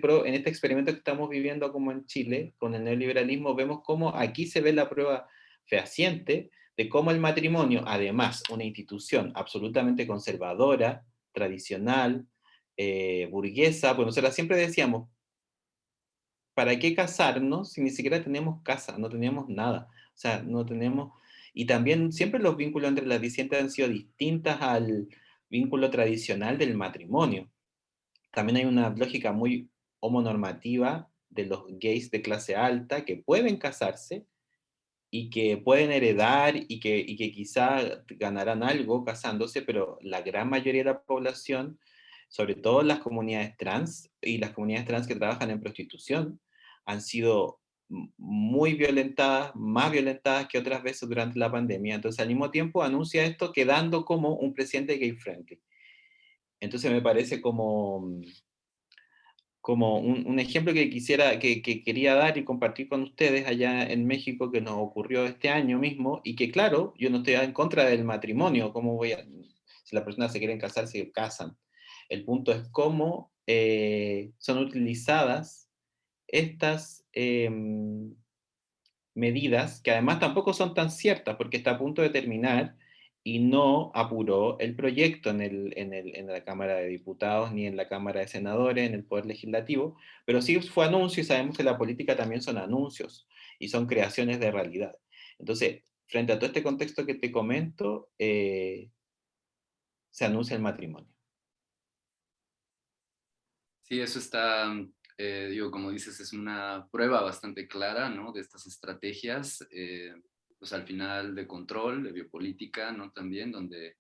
experimento que estamos viviendo como en Chile, con el neoliberalismo, vemos cómo aquí se ve la prueba fehaciente de cómo el matrimonio, además una institución absolutamente conservadora, tradicional, burguesa, pues nosotros siempre decíamos, ¿para qué casarnos si ni siquiera tenemos casa, no tenemos nada? O sea, no tenemos. Y también siempre los vínculos entre las disidencias han sido distintas al vínculo tradicional del matrimonio. También hay una lógica muy homonormativa de los gays de clase alta que pueden casarse y que pueden heredar y que quizá ganarán algo casándose, pero la gran mayoría de la población, sobre todo las comunidades trans y las comunidades trans que trabajan en prostitución, han sido muy violentadas, más violentadas que otras veces durante la pandemia. Entonces, al mismo tiempo, anuncia esto quedando como un presidente gay friendly. Entonces, me parece como un ejemplo que quería dar y compartir con ustedes allá en México, que nos ocurrió este año mismo, y que claro, yo no estoy en contra del matrimonio, si las personas se quieren casar, se casan. El punto es cómo son utilizadas estas medidas, que además tampoco son tan ciertas, porque está a punto de terminar y no apuró el proyecto en la Cámara de Diputados ni en la Cámara de Senadores, en el Poder Legislativo, pero sí fue anuncio y sabemos que la política también son anuncios y son creaciones de realidad. Entonces, frente a todo este contexto que te comento, se anuncia el matrimonio. Sí, eso está, digo, como dices, es una prueba bastante clara, ¿no? De estas estrategias, pues al final de control, de biopolítica, ¿no? También, donde,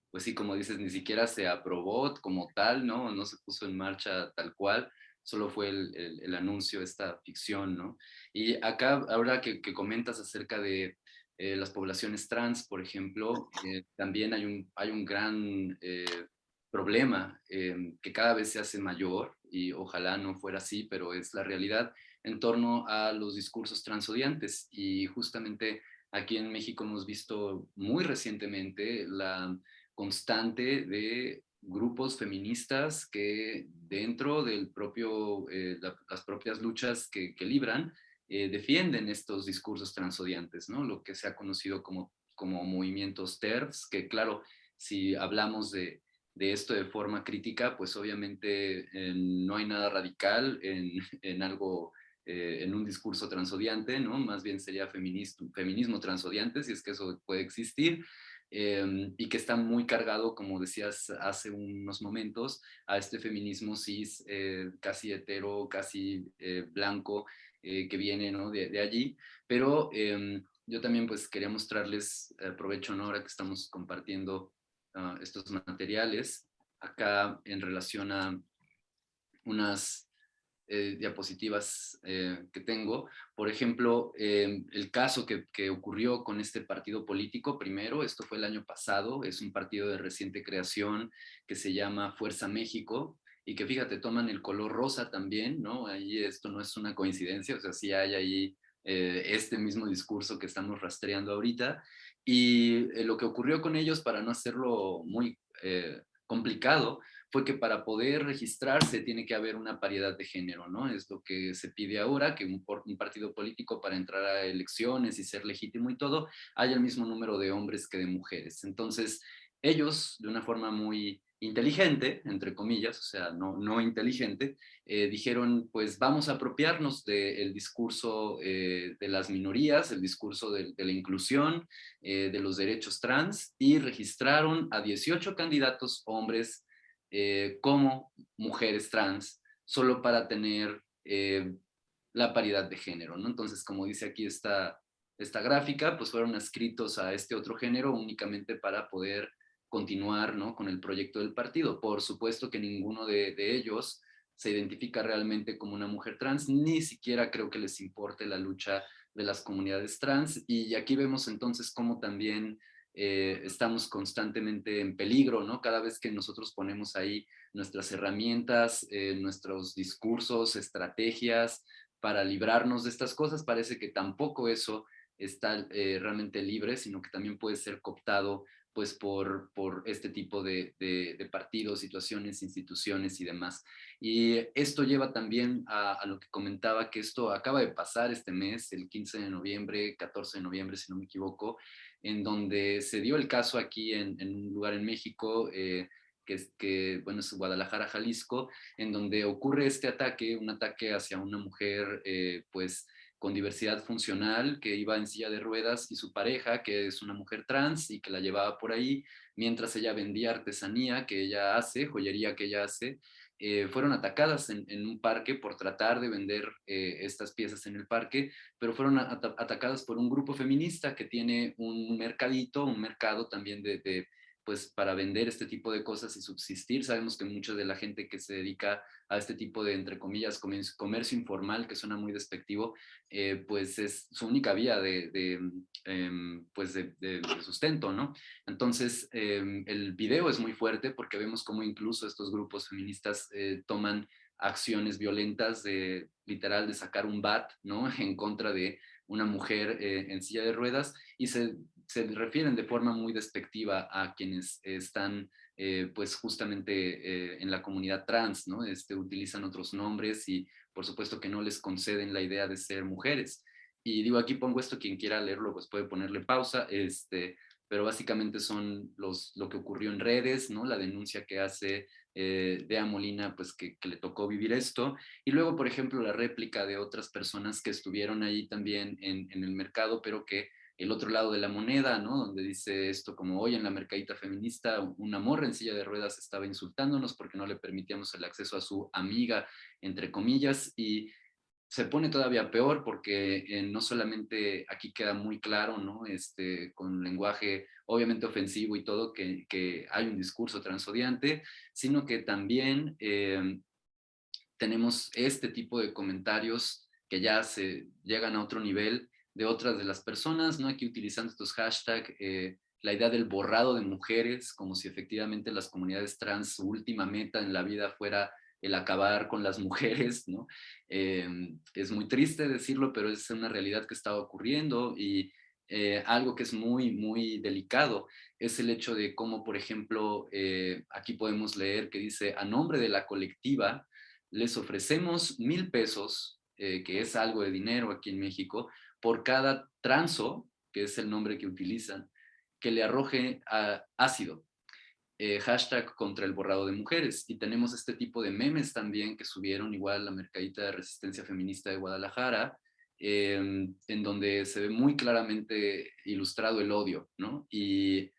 pues sí, como dices, ni siquiera se aprobó como tal, ¿no? No se puso en marcha tal cual, solo fue el anuncio, esta ficción, ¿no? Y acá, ahora que comentas acerca de las poblaciones trans, por ejemplo, también hay un gran problema que cada vez se hace mayor, y ojalá no fuera así, pero es la realidad, en torno a los discursos transodiantes. Y justamente aquí en México hemos visto muy recientemente la constante de grupos feministas que dentro del propio, las propias luchas que libran, defienden estos discursos transodiantes, ¿no? Lo que se ha conocido como movimientos TERFs, que claro, si hablamos de esto de forma crítica, pues obviamente no hay nada radical en algo, en un discurso transodiante, ¿no? Más bien sería feminismo transodiante, si es que eso puede existir, y que está muy cargado, como decías hace unos momentos, a este feminismo cis, casi hetero, casi blanco, que viene, ¿no? de allí, pero yo también pues quería mostrarles, aprovecho, ¿no? Ahora que estamos compartiendo estos materiales, acá en relación a unas diapositivas que tengo. Por ejemplo, el caso que ocurrió con este partido político, primero, esto fue el año pasado, es un partido de reciente creación que se llama Fuerza México, y que fíjate, toman el color rosa también, ¿no? Ahí esto no es una coincidencia, o sea, sí hay ahí este mismo discurso que estamos rastreando ahorita. Y lo que ocurrió con ellos, para no hacerlo muy complicado, fue que para poder registrarse tiene que haber una paridad de género, ¿no? Es lo que se pide ahora, que un partido político, para entrar a elecciones y ser legítimo y todo, haya el mismo número de hombres que de mujeres. Entonces, ellos, de una forma muy inteligente, entre comillas, o sea, no inteligente, dijeron, pues vamos a apropiarnos del discurso de las minorías, el discurso de la inclusión, de los derechos trans, y registraron a 18 candidatos hombres como mujeres trans, solo para tener la paridad de género, ¿no? Entonces, como dice aquí esta gráfica, pues fueron adscritos a este otro género únicamente para poder continuar, ¿no? Con el proyecto del partido. Por supuesto que ninguno de ellos se identifica realmente como una mujer trans, ni siquiera creo que les importe la lucha de las comunidades trans, y aquí vemos entonces cómo también estamos constantemente en peligro, ¿no? Cada vez que nosotros ponemos ahí nuestras herramientas, nuestros discursos, estrategias para librarnos de estas cosas, parece que tampoco eso está realmente libre, sino que también puede ser cooptado pues por este tipo de partidos, situaciones, instituciones y demás. Y esto lleva también a lo que comentaba, que esto acaba de pasar este mes, el 15 de noviembre, 14 de noviembre, si no me equivoco, en donde se dio el caso aquí en un lugar en México, bueno, es Guadalajara, Jalisco, en donde ocurre este ataque, un ataque hacia una mujer, pues, con diversidad funcional, que iba en silla de ruedas, y su pareja, que es una mujer trans y que la llevaba por ahí, mientras ella vendía artesanía que ella hace, joyería que ella hace. Fueron atacadas en un parque por tratar de vender estas piezas en el parque, pero fueron atacadas por un grupo feminista que tiene un mercadito, un mercado también pues para vender este tipo de cosas y subsistir. Sabemos que mucha de la gente que se dedica a este tipo de, entre comillas, comercio informal, que suena muy despectivo, pues es su única vía pues de sustento, ¿no? Entonces, el video es muy fuerte porque vemos cómo incluso estos grupos feministas toman acciones violentas de literal de sacar un bat, ¿no? En contra de una mujer en silla de ruedas, y se refieren de forma muy despectiva a quienes están pues justamente en la comunidad trans, ¿no? Utilizan otros nombres y por supuesto que no les conceden la idea de ser mujeres. Y digo, aquí pongo esto, quien quiera leerlo pues puede ponerle pausa, pero básicamente son lo que ocurrió en redes, ¿no? La denuncia que hace Dea Molina, pues que le tocó vivir esto, y luego, por ejemplo, la réplica de otras personas que estuvieron ahí también en el mercado, pero que el otro lado de la moneda, ¿no? Donde dice esto como hoy en la mercadita feminista, una morra en silla de ruedas estaba insultándonos porque no le permitíamos el acceso a su amiga, entre comillas, y se pone todavía peor porque no solamente aquí queda muy claro, ¿no? Con lenguaje obviamente ofensivo y todo, que hay un discurso transodiante, sino que también tenemos este tipo de comentarios que ya se llegan a otro nivel de otras de las personas, ¿no? Aquí utilizando estos hashtags, la idea del borrado de mujeres, como si efectivamente las comunidades trans, su última meta en la vida fuera el acabar con las mujeres, ¿no? Es muy triste decirlo, pero es una realidad que está ocurriendo y algo que es muy, muy delicado es el hecho de cómo, por ejemplo, aquí podemos leer que dice, a nombre de la colectiva, les ofrecemos 1,000 pesos, que es algo de dinero aquí en México, por cada transo, que es el nombre que utilizan, que le arroje ácido. Hashtag contra el borrado de mujeres. Y tenemos este tipo de memes también que subieron igual la Mercadita de Resistencia Feminista de Guadalajara, en donde se ve muy claramente ilustrado el odio, ¿no? Y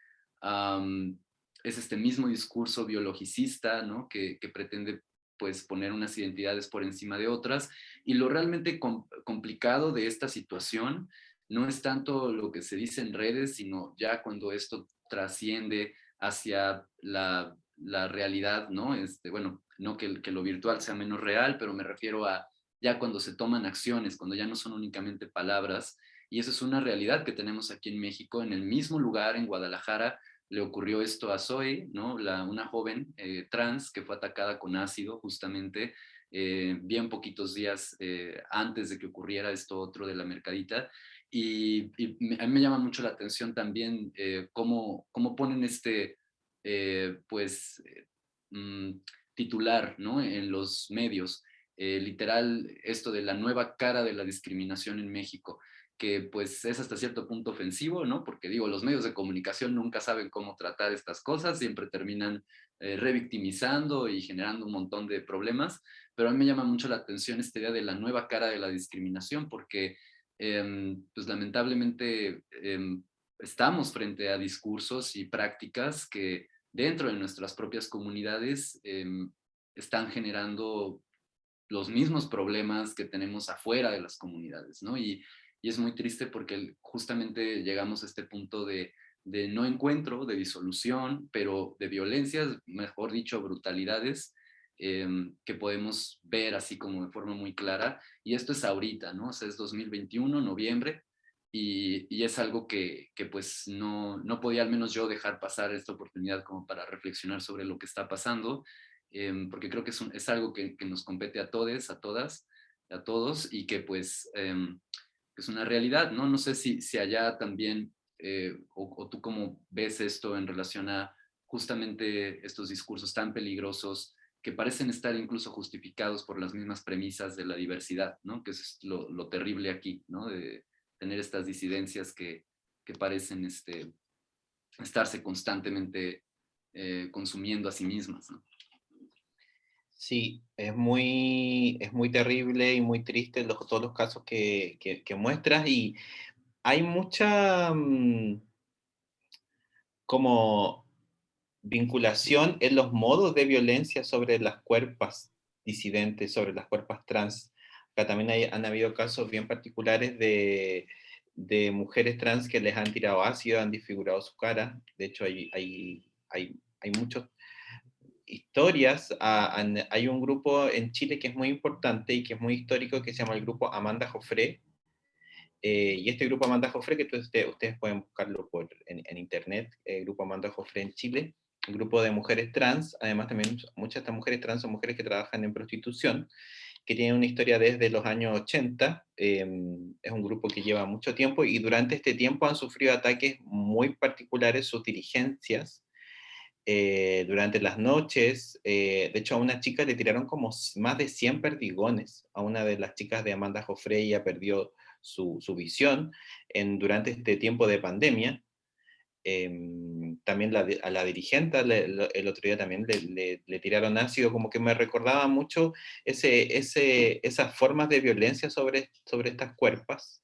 es este mismo discurso biologicista, ¿no? Que pretende pues poner unas identidades por encima de otras. Y lo realmente complicado de esta situación no es tanto lo que se dice en redes, sino ya cuando esto trasciende hacia la realidad, ¿no? Bueno, no que lo virtual sea menos real, pero me refiero a ya cuando se toman acciones, cuando ya no son únicamente palabras, y eso es una realidad que tenemos aquí en México, en el mismo lugar, en Guadalajara, le ocurrió esto a Zoe, ¿no? Una joven trans que fue atacada con ácido justamente bien poquitos días antes de que ocurriera esto otro de la mercadita. A mí me llama mucho la atención también cómo ponen pues, mm, titular, ¿no? En los medios. Literal, esto de la nueva cara de la discriminación en México, que pues es hasta cierto punto ofensivo, ¿no? Porque digo, los medios de comunicación nunca saben cómo tratar estas cosas, siempre terminan revictimizando y generando un montón de problemas, pero a mí me llama mucho la atención esta idea de la nueva cara de la discriminación, porque pues lamentablemente estamos frente a discursos y prácticas que dentro de nuestras propias comunidades están generando los mismos problemas que tenemos afuera de las comunidades, ¿no? Y es muy triste porque justamente llegamos a este punto de no encuentro, de disolución, pero de violencias, mejor dicho, brutalidades, que podemos ver así como de forma muy clara. Y esto es ahorita, ¿no? O sea, es 2021, noviembre, y es algo que pues no podía al menos yo dejar pasar esta oportunidad como para reflexionar sobre lo que está pasando, porque creo que es algo que nos compete a todos, a todas, a todos, y que pues es una realidad, ¿no? No sé si allá también, o tú cómo ves esto en relación a justamente estos discursos tan peligrosos que parecen estar incluso justificados por las mismas premisas de la diversidad, ¿no? Que es lo terrible aquí, ¿no? De tener estas disidencias que parecen estarse constantemente consumiendo a sí mismas, ¿no? Sí, es muy terrible y muy triste todos los casos que muestras y hay mucha como vinculación en los modos de violencia sobre las cuerpas disidentes, sobre las cuerpas trans. Acá también han habido casos bien particulares de mujeres trans que les han tirado ácido, han desfigurado su cara. De hecho, hay muchas historias. Hay un grupo en Chile que es muy importante y que es muy histórico que se llama el grupo Amanda Jofré. Y este grupo Amanda Jofré, que ustedes pueden buscarlo en internet, el grupo Amanda Jofré en Chile, un grupo de mujeres trans, además también muchas de estas mujeres trans son mujeres que trabajan en prostitución, que tienen una historia desde los años 80, es un grupo que lleva mucho tiempo y durante este tiempo han sufrido ataques muy particulares sus dirigencias, durante las noches. De hecho, a una chica le tiraron como más de 100 perdigones. A una de las chicas de Amanda Joffrey, ella perdió su visión durante este tiempo de pandemia. también a la dirigente el otro día también le tiraron ácido, como que me recordaba mucho esas formas de violencia sobre estas cuerpas,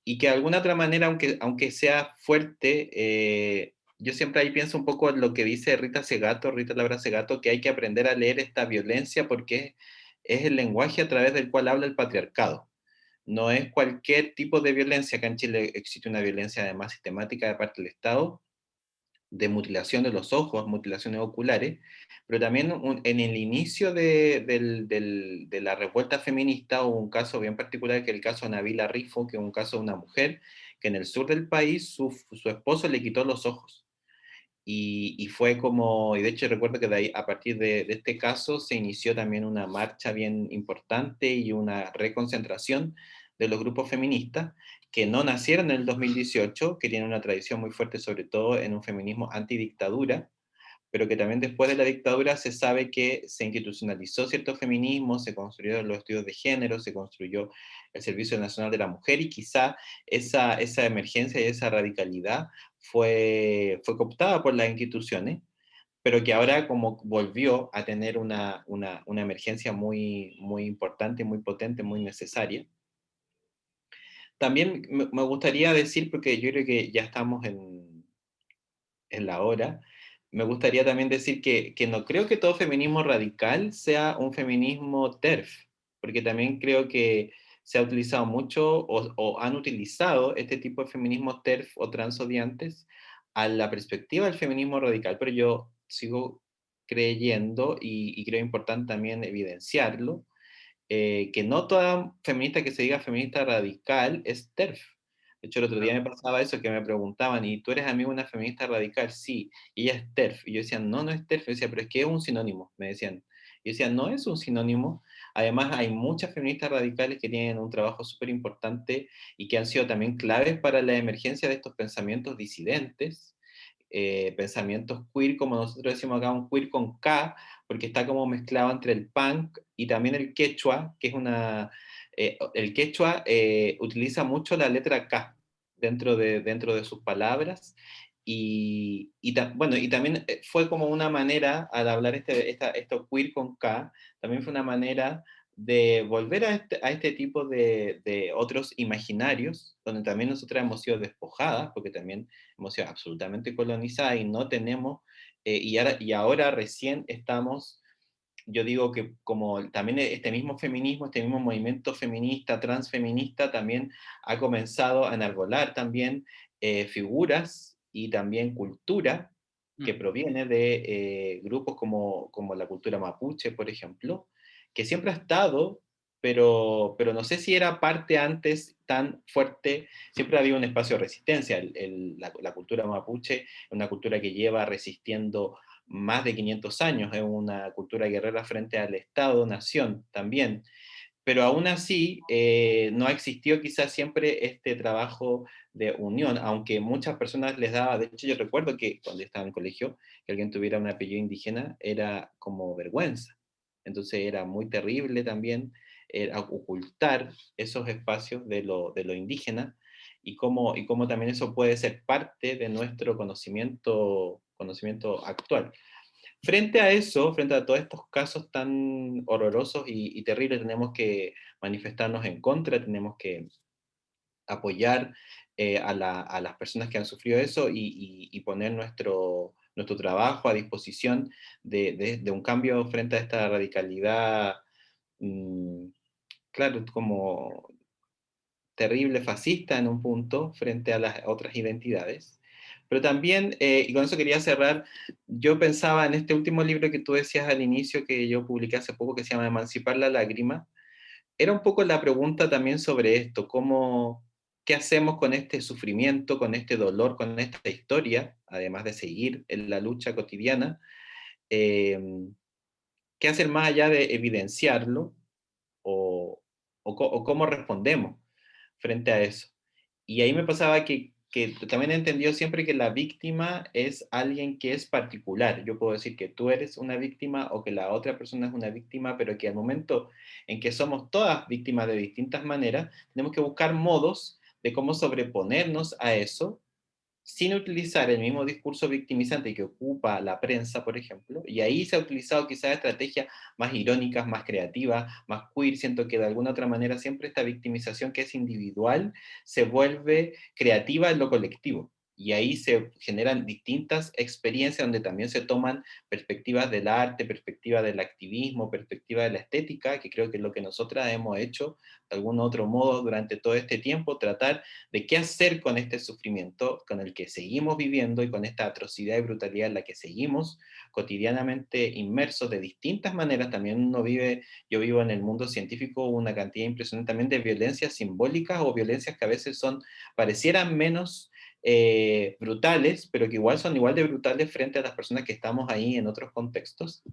y que de alguna otra manera, aunque sea fuerte, yo siempre ahí pienso un poco en lo que dice Rita Laura Segato, que hay que aprender a leer esta violencia porque es el lenguaje a través del cual habla el patriarcado. No es cualquier tipo de violencia. Acá en Chile existe una violencia además sistemática de parte del Estado, de mutilación de los ojos, mutilaciones oculares, pero también en el inicio de la revuelta feminista hubo un caso bien particular, que es el caso de Nabila Rifo, que es un caso de una mujer que en el sur del país su esposo le quitó los ojos. Y fue como, y de hecho recuerdo que de ahí, a partir de este caso se inició también una marcha bien importante y una reconcentración de los grupos feministas que no nacieron en el 2018, que tienen una tradición muy fuerte sobre todo en un feminismo antidictadura, pero que también después de la dictadura se sabe que se institucionalizó cierto feminismo, se construyeron los estudios de género, se construyó el Servicio Nacional de la Mujer, y quizá esa emergencia y esa radicalidad fue cooptada por las instituciones, pero que ahora como volvió a tener una emergencia muy, muy importante, muy potente, muy necesaria. También me gustaría decir, porque yo creo que ya estamos en la hora, me gustaría también decir que no creo que todo feminismo radical sea un feminismo TERF, porque también creo que se ha utilizado mucho o han utilizado este tipo de feminismo TERF o transodiantes a la perspectiva del feminismo radical, pero yo sigo creyendo y creo importante también evidenciarlo, que no toda feminista que se diga feminista radical es TERF. De hecho, el otro día me pasaba eso, que me preguntaban, ¿y tú eres amigo de una feminista radical? Sí, y ella es TERF. Y yo decía, no, no es TERF. Yo decía, pero es que es un sinónimo, me decían. Y yo decía, no es un sinónimo. Además, hay muchas feministas radicales que tienen un trabajo súper importante y que han sido también claves para la emergencia de estos pensamientos disidentes, pensamientos queer, como nosotros decimos acá, un queer con K, porque está como mezclado entre el punk y también el quechua, que es el quechua utiliza mucho la letra K dentro de sus palabras, bueno, y también fue como una manera, al hablar esto queer con K, también fue una manera de volver a este tipo de otros imaginarios, donde también nosotras hemos sido despojadas, porque también hemos sido absolutamente colonizadas y no tenemos, y ahora recién estamos, yo digo que como también este mismo feminismo, este mismo movimiento feminista, transfeminista, también ha comenzado a enarbolar también figuras y también cultura que Mm. proviene de grupos como la cultura mapuche, por ejemplo, que siempre ha estado, pero no sé si era parte antes tan fuerte. Siempre ha habido un espacio de resistencia. La cultura mapuche es una cultura que lleva resistiendo más de 500 años, es una cultura guerrera frente al Estado-nación también, pero aún así no ha existido quizás siempre este trabajo de unión, aunque muchas personas les daba, de hecho yo recuerdo que cuando yo estaba en el colegio, que alguien tuviera un apellido indígena era como vergüenza, entonces era muy terrible también ocultar esos espacios de lo indígena, y cómo también eso puede ser parte de nuestro conocimiento actual. Frente a eso, frente a todos estos casos tan horrorosos y terribles, tenemos que manifestarnos en contra, tenemos que apoyar a las personas que han sufrido eso y poner nuestro trabajo a disposición de un cambio frente a esta radicalidad, mm, claro, como terrible, fascista en un punto frente a las otras identidades. Pero también, y con eso quería cerrar, yo pensaba en este último libro que tú decías al inicio, que yo publiqué hace poco, que se llama Emancipar la lágrima, era un poco la pregunta también sobre esto, qué hacemos con este sufrimiento, con este dolor, con esta historia, además de seguir en la lucha cotidiana, eh, qué hacer más allá de evidenciarlo o cómo respondemos frente a eso. Y ahí me pasaba que también he entendido siempre que la víctima es alguien que es particular. Yo puedo decir que tú eres una víctima o que la otra persona es una víctima, pero que al momento en que somos todas víctimas de distintas maneras, tenemos que buscar modos de cómo sobreponernos a eso sin utilizar el mismo discurso victimizante que ocupa la prensa, por ejemplo, y ahí se ha utilizado quizás estrategias más irónicas, más creativas, más queer. Siento que de alguna otra manera siempre esta victimización que es individual se vuelve creativa en lo colectivo. Y ahí se generan distintas experiencias donde también se toman perspectivas del arte, perspectivas del activismo, perspectivas de la estética, que creo que es lo que nosotras hemos hecho de algún otro modo durante todo este tiempo, tratar de qué hacer con este sufrimiento con el que seguimos viviendo y con esta atrocidad y brutalidad en la que seguimos cotidianamente inmersos de distintas maneras. También uno vive, yo vivo en el mundo científico, una cantidad impresionante también de violencias simbólicas o violencias que a veces son, parecieran menos brutales, pero que igual son igual de brutales frente a las personas que estamos ahí en otros contextos.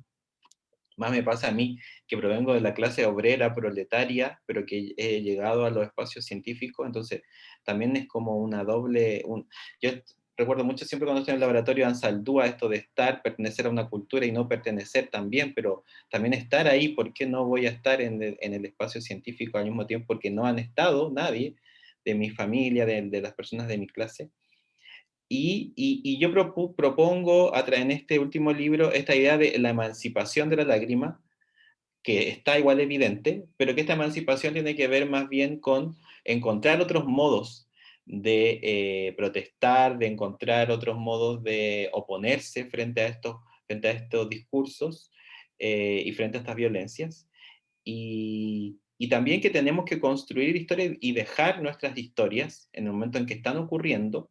Más me pasa a mí, que provengo de la clase obrera, proletaria, pero que he llegado a los espacios científicos, entonces también es como una doble... Yo recuerdo mucho siempre cuando estoy en el laboratorio de Ansaldúa, esto de estar, pertenecer a una cultura y no pertenecer también, pero también estar ahí, ¿por qué no voy a estar en el espacio científico al mismo tiempo? Porque no han estado nadie de mi familia, de las personas de mi clase. Y yo propongo en este último libro esta idea de la emancipación de la lágrima, que está igual evidente, pero que esta emancipación tiene que ver más bien con encontrar otros modos de protestar, de encontrar otros modos de oponerse frente a estos discursos y frente a estas violencias. Y también que tenemos que construir historias y dejar nuestras historias en el momento en que están ocurriendo,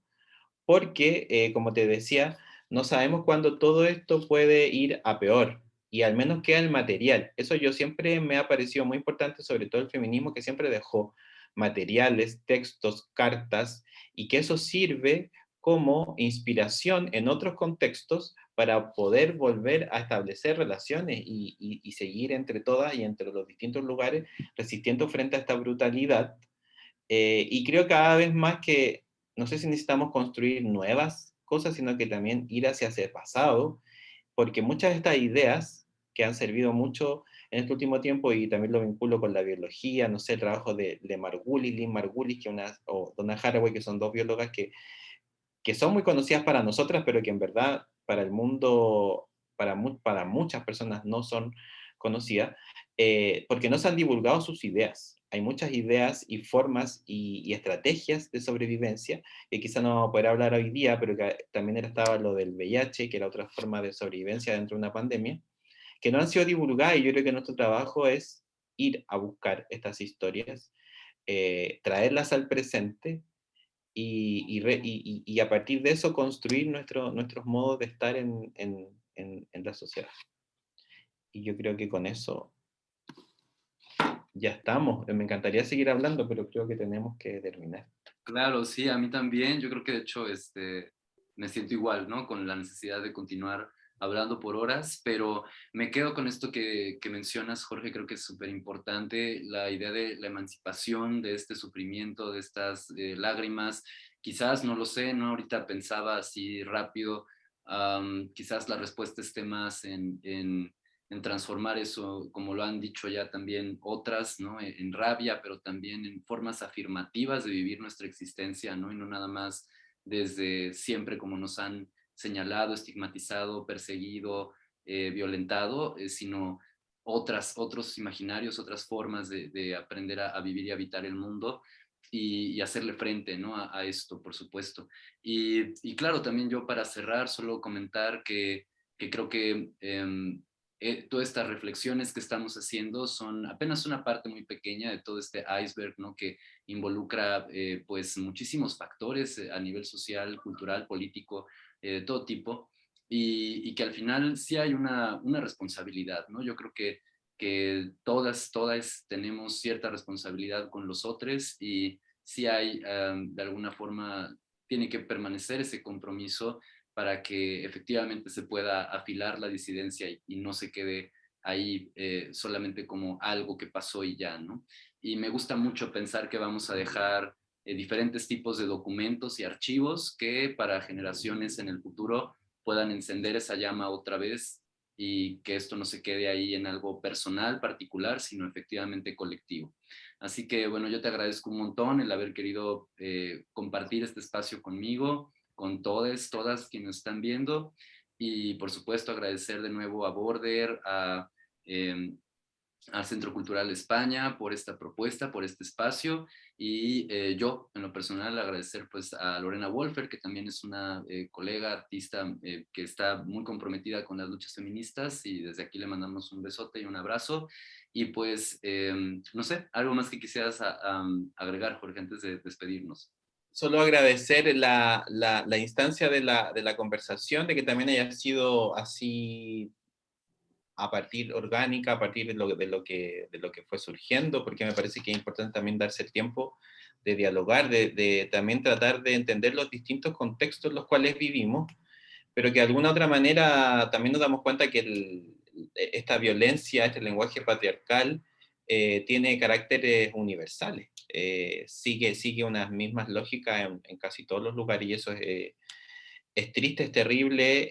porque, como te decía, no sabemos cuándo todo esto puede ir a peor, y al menos queda el material. Eso yo siempre me ha parecido muy importante, sobre todo el feminismo, que siempre dejó materiales, textos, cartas, y que eso sirve como inspiración en otros contextos para poder volver a establecer relaciones y seguir entre todas y entre los distintos lugares resistiendo frente a esta brutalidad. Y creo cada vez más que no sé si necesitamos construir nuevas cosas, sino que también ir hacia ese pasado, porque muchas de estas ideas que han servido mucho en este último tiempo, y también lo vinculo con la biología, no sé, el trabajo de Margulis, Lynn Margulis, o Donna Haraway, que son dos biólogas que son muy conocidas para nosotras, pero que en verdad para el mundo, para muchas personas no son conocidas, porque no se han divulgado sus ideas. Hay muchas ideas y formas y estrategias de sobrevivencia, que quizá no vamos a poder hablar hoy día, pero que también estaba lo del VIH, que era otra forma de sobrevivencia dentro de una pandemia, que no han sido divulgadas, y yo creo que nuestro trabajo es ir a buscar estas historias, traerlas al presente y a partir de eso construir nuestros modos de estar en la sociedad. Y yo creo que con eso ya estamos. Me encantaría seguir hablando, pero creo que tenemos que terminar. Claro, sí, a mí también. Yo creo que de hecho me siento igual, ¿no? Con la necesidad de continuar hablando por horas, pero me quedo con esto que mencionas, Jorge. Creo que es súper importante la idea de la emancipación de este sufrimiento, de estas lágrimas. Quizás, no lo sé, ¿no? Ahorita pensaba así rápido, quizás la respuesta esté más en transformar eso, como lo han dicho ya también otras, ¿no? En rabia, pero también en formas afirmativas de vivir nuestra existencia, ¿no? Y no nada más desde siempre como nos han señalado, estigmatizado, perseguido, violentado, sino otros imaginarios, otras formas de aprender a vivir y habitar el mundo y hacerle frente, ¿no? A esto, por supuesto. Y claro, también yo para cerrar, solo comentar que creo que todas estas reflexiones que estamos haciendo son apenas una parte muy pequeña de todo este iceberg, ¿no? Que involucra pues muchísimos factores a nivel social, cultural, político, de todo tipo, y que al final sí hay una responsabilidad, ¿no? Yo creo que todas tenemos cierta responsabilidad con los otros, y sí hay, de alguna forma, tiene que permanecer ese compromiso para que efectivamente se pueda afilar la disidencia y no se quede ahí solamente como algo que pasó y ya, ¿no? Y me gusta mucho pensar que vamos a dejar diferentes tipos de documentos y archivos que para generaciones en el futuro puedan encender esa llama otra vez, y que esto no se quede ahí en algo personal, particular, sino efectivamente colectivo. Así que bueno, yo te agradezco un montón el haber querido compartir este espacio conmigo, con todas quienes están viendo. Y por supuesto agradecer de nuevo a Border, eh, al Centro Cultural España por esta propuesta, por este espacio, y yo en lo personal agradecer pues a Lorena Wolfer, que también es una colega artista que está muy comprometida con las luchas feministas, y desde aquí le mandamos un besote y un abrazo. Y pues no sé, algo más que quisieras agregar, Jorge, antes de despedirnos. Solo agradecer la instancia de la conversación, de que también haya sido así a partir orgánica, a partir de lo que fue surgiendo, porque me parece que es importante también darse el tiempo de dialogar, de también tratar de entender los distintos contextos en los cuales vivimos, pero que de alguna otra manera también nos damos cuenta que esta violencia, este lenguaje patriarcal, tiene caracteres universales, sigue unas mismas lógicas en casi todos los lugares, y eso es triste, es terrible,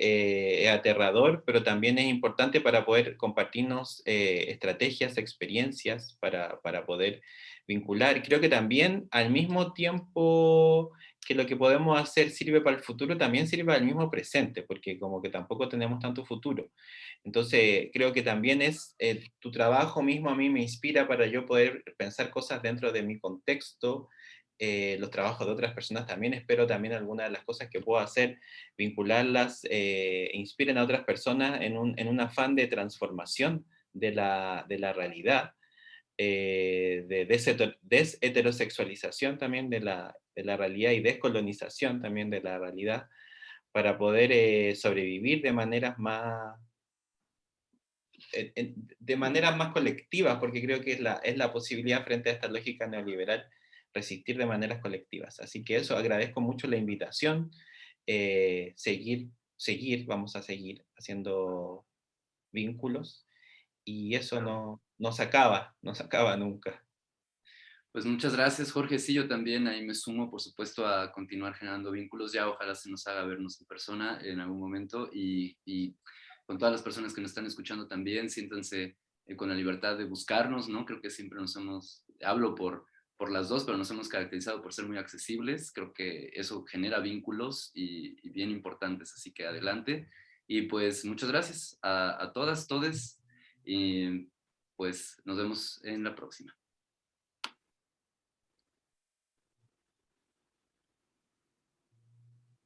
es aterrador, pero también es importante para poder compartirnos estrategias, experiencias, para poder vincular. Creo que también al mismo tiempo que lo que podemos hacer sirve para el futuro, también sirve al mismo presente, porque como que tampoco tenemos tanto futuro. Entonces, creo que también es tu trabajo mismo a mí me inspira para yo poder pensar cosas dentro de mi contexto, los trabajos de otras personas también, espero también algunas de las cosas que puedo hacer, vincularlas, inspiren a otras personas en un afán de transformación de la realidad, de desheterosexualización también de la realidad y descolonización también de la realidad, para poder sobrevivir de maneras más colectivas, porque creo que es la posibilidad frente a esta lógica neoliberal, resistir de maneras colectivas. Así que eso, agradezco mucho la invitación, vamos a seguir haciendo vínculos, y eso no se acaba nunca. Pues muchas gracias, Jorge. Sí, yo también ahí me sumo, por supuesto, a continuar generando vínculos. Ya ojalá se nos haga vernos en persona en algún momento, y con todas las personas que nos están escuchando también, siéntanse con la libertad de buscarnos, ¿no? Creo que siempre hablo por las dos, pero nos hemos caracterizado por ser muy accesibles. Creo que eso genera vínculos y bien importantes, así que adelante. Y pues muchas gracias a todas, todes, y pues nos vemos en la próxima.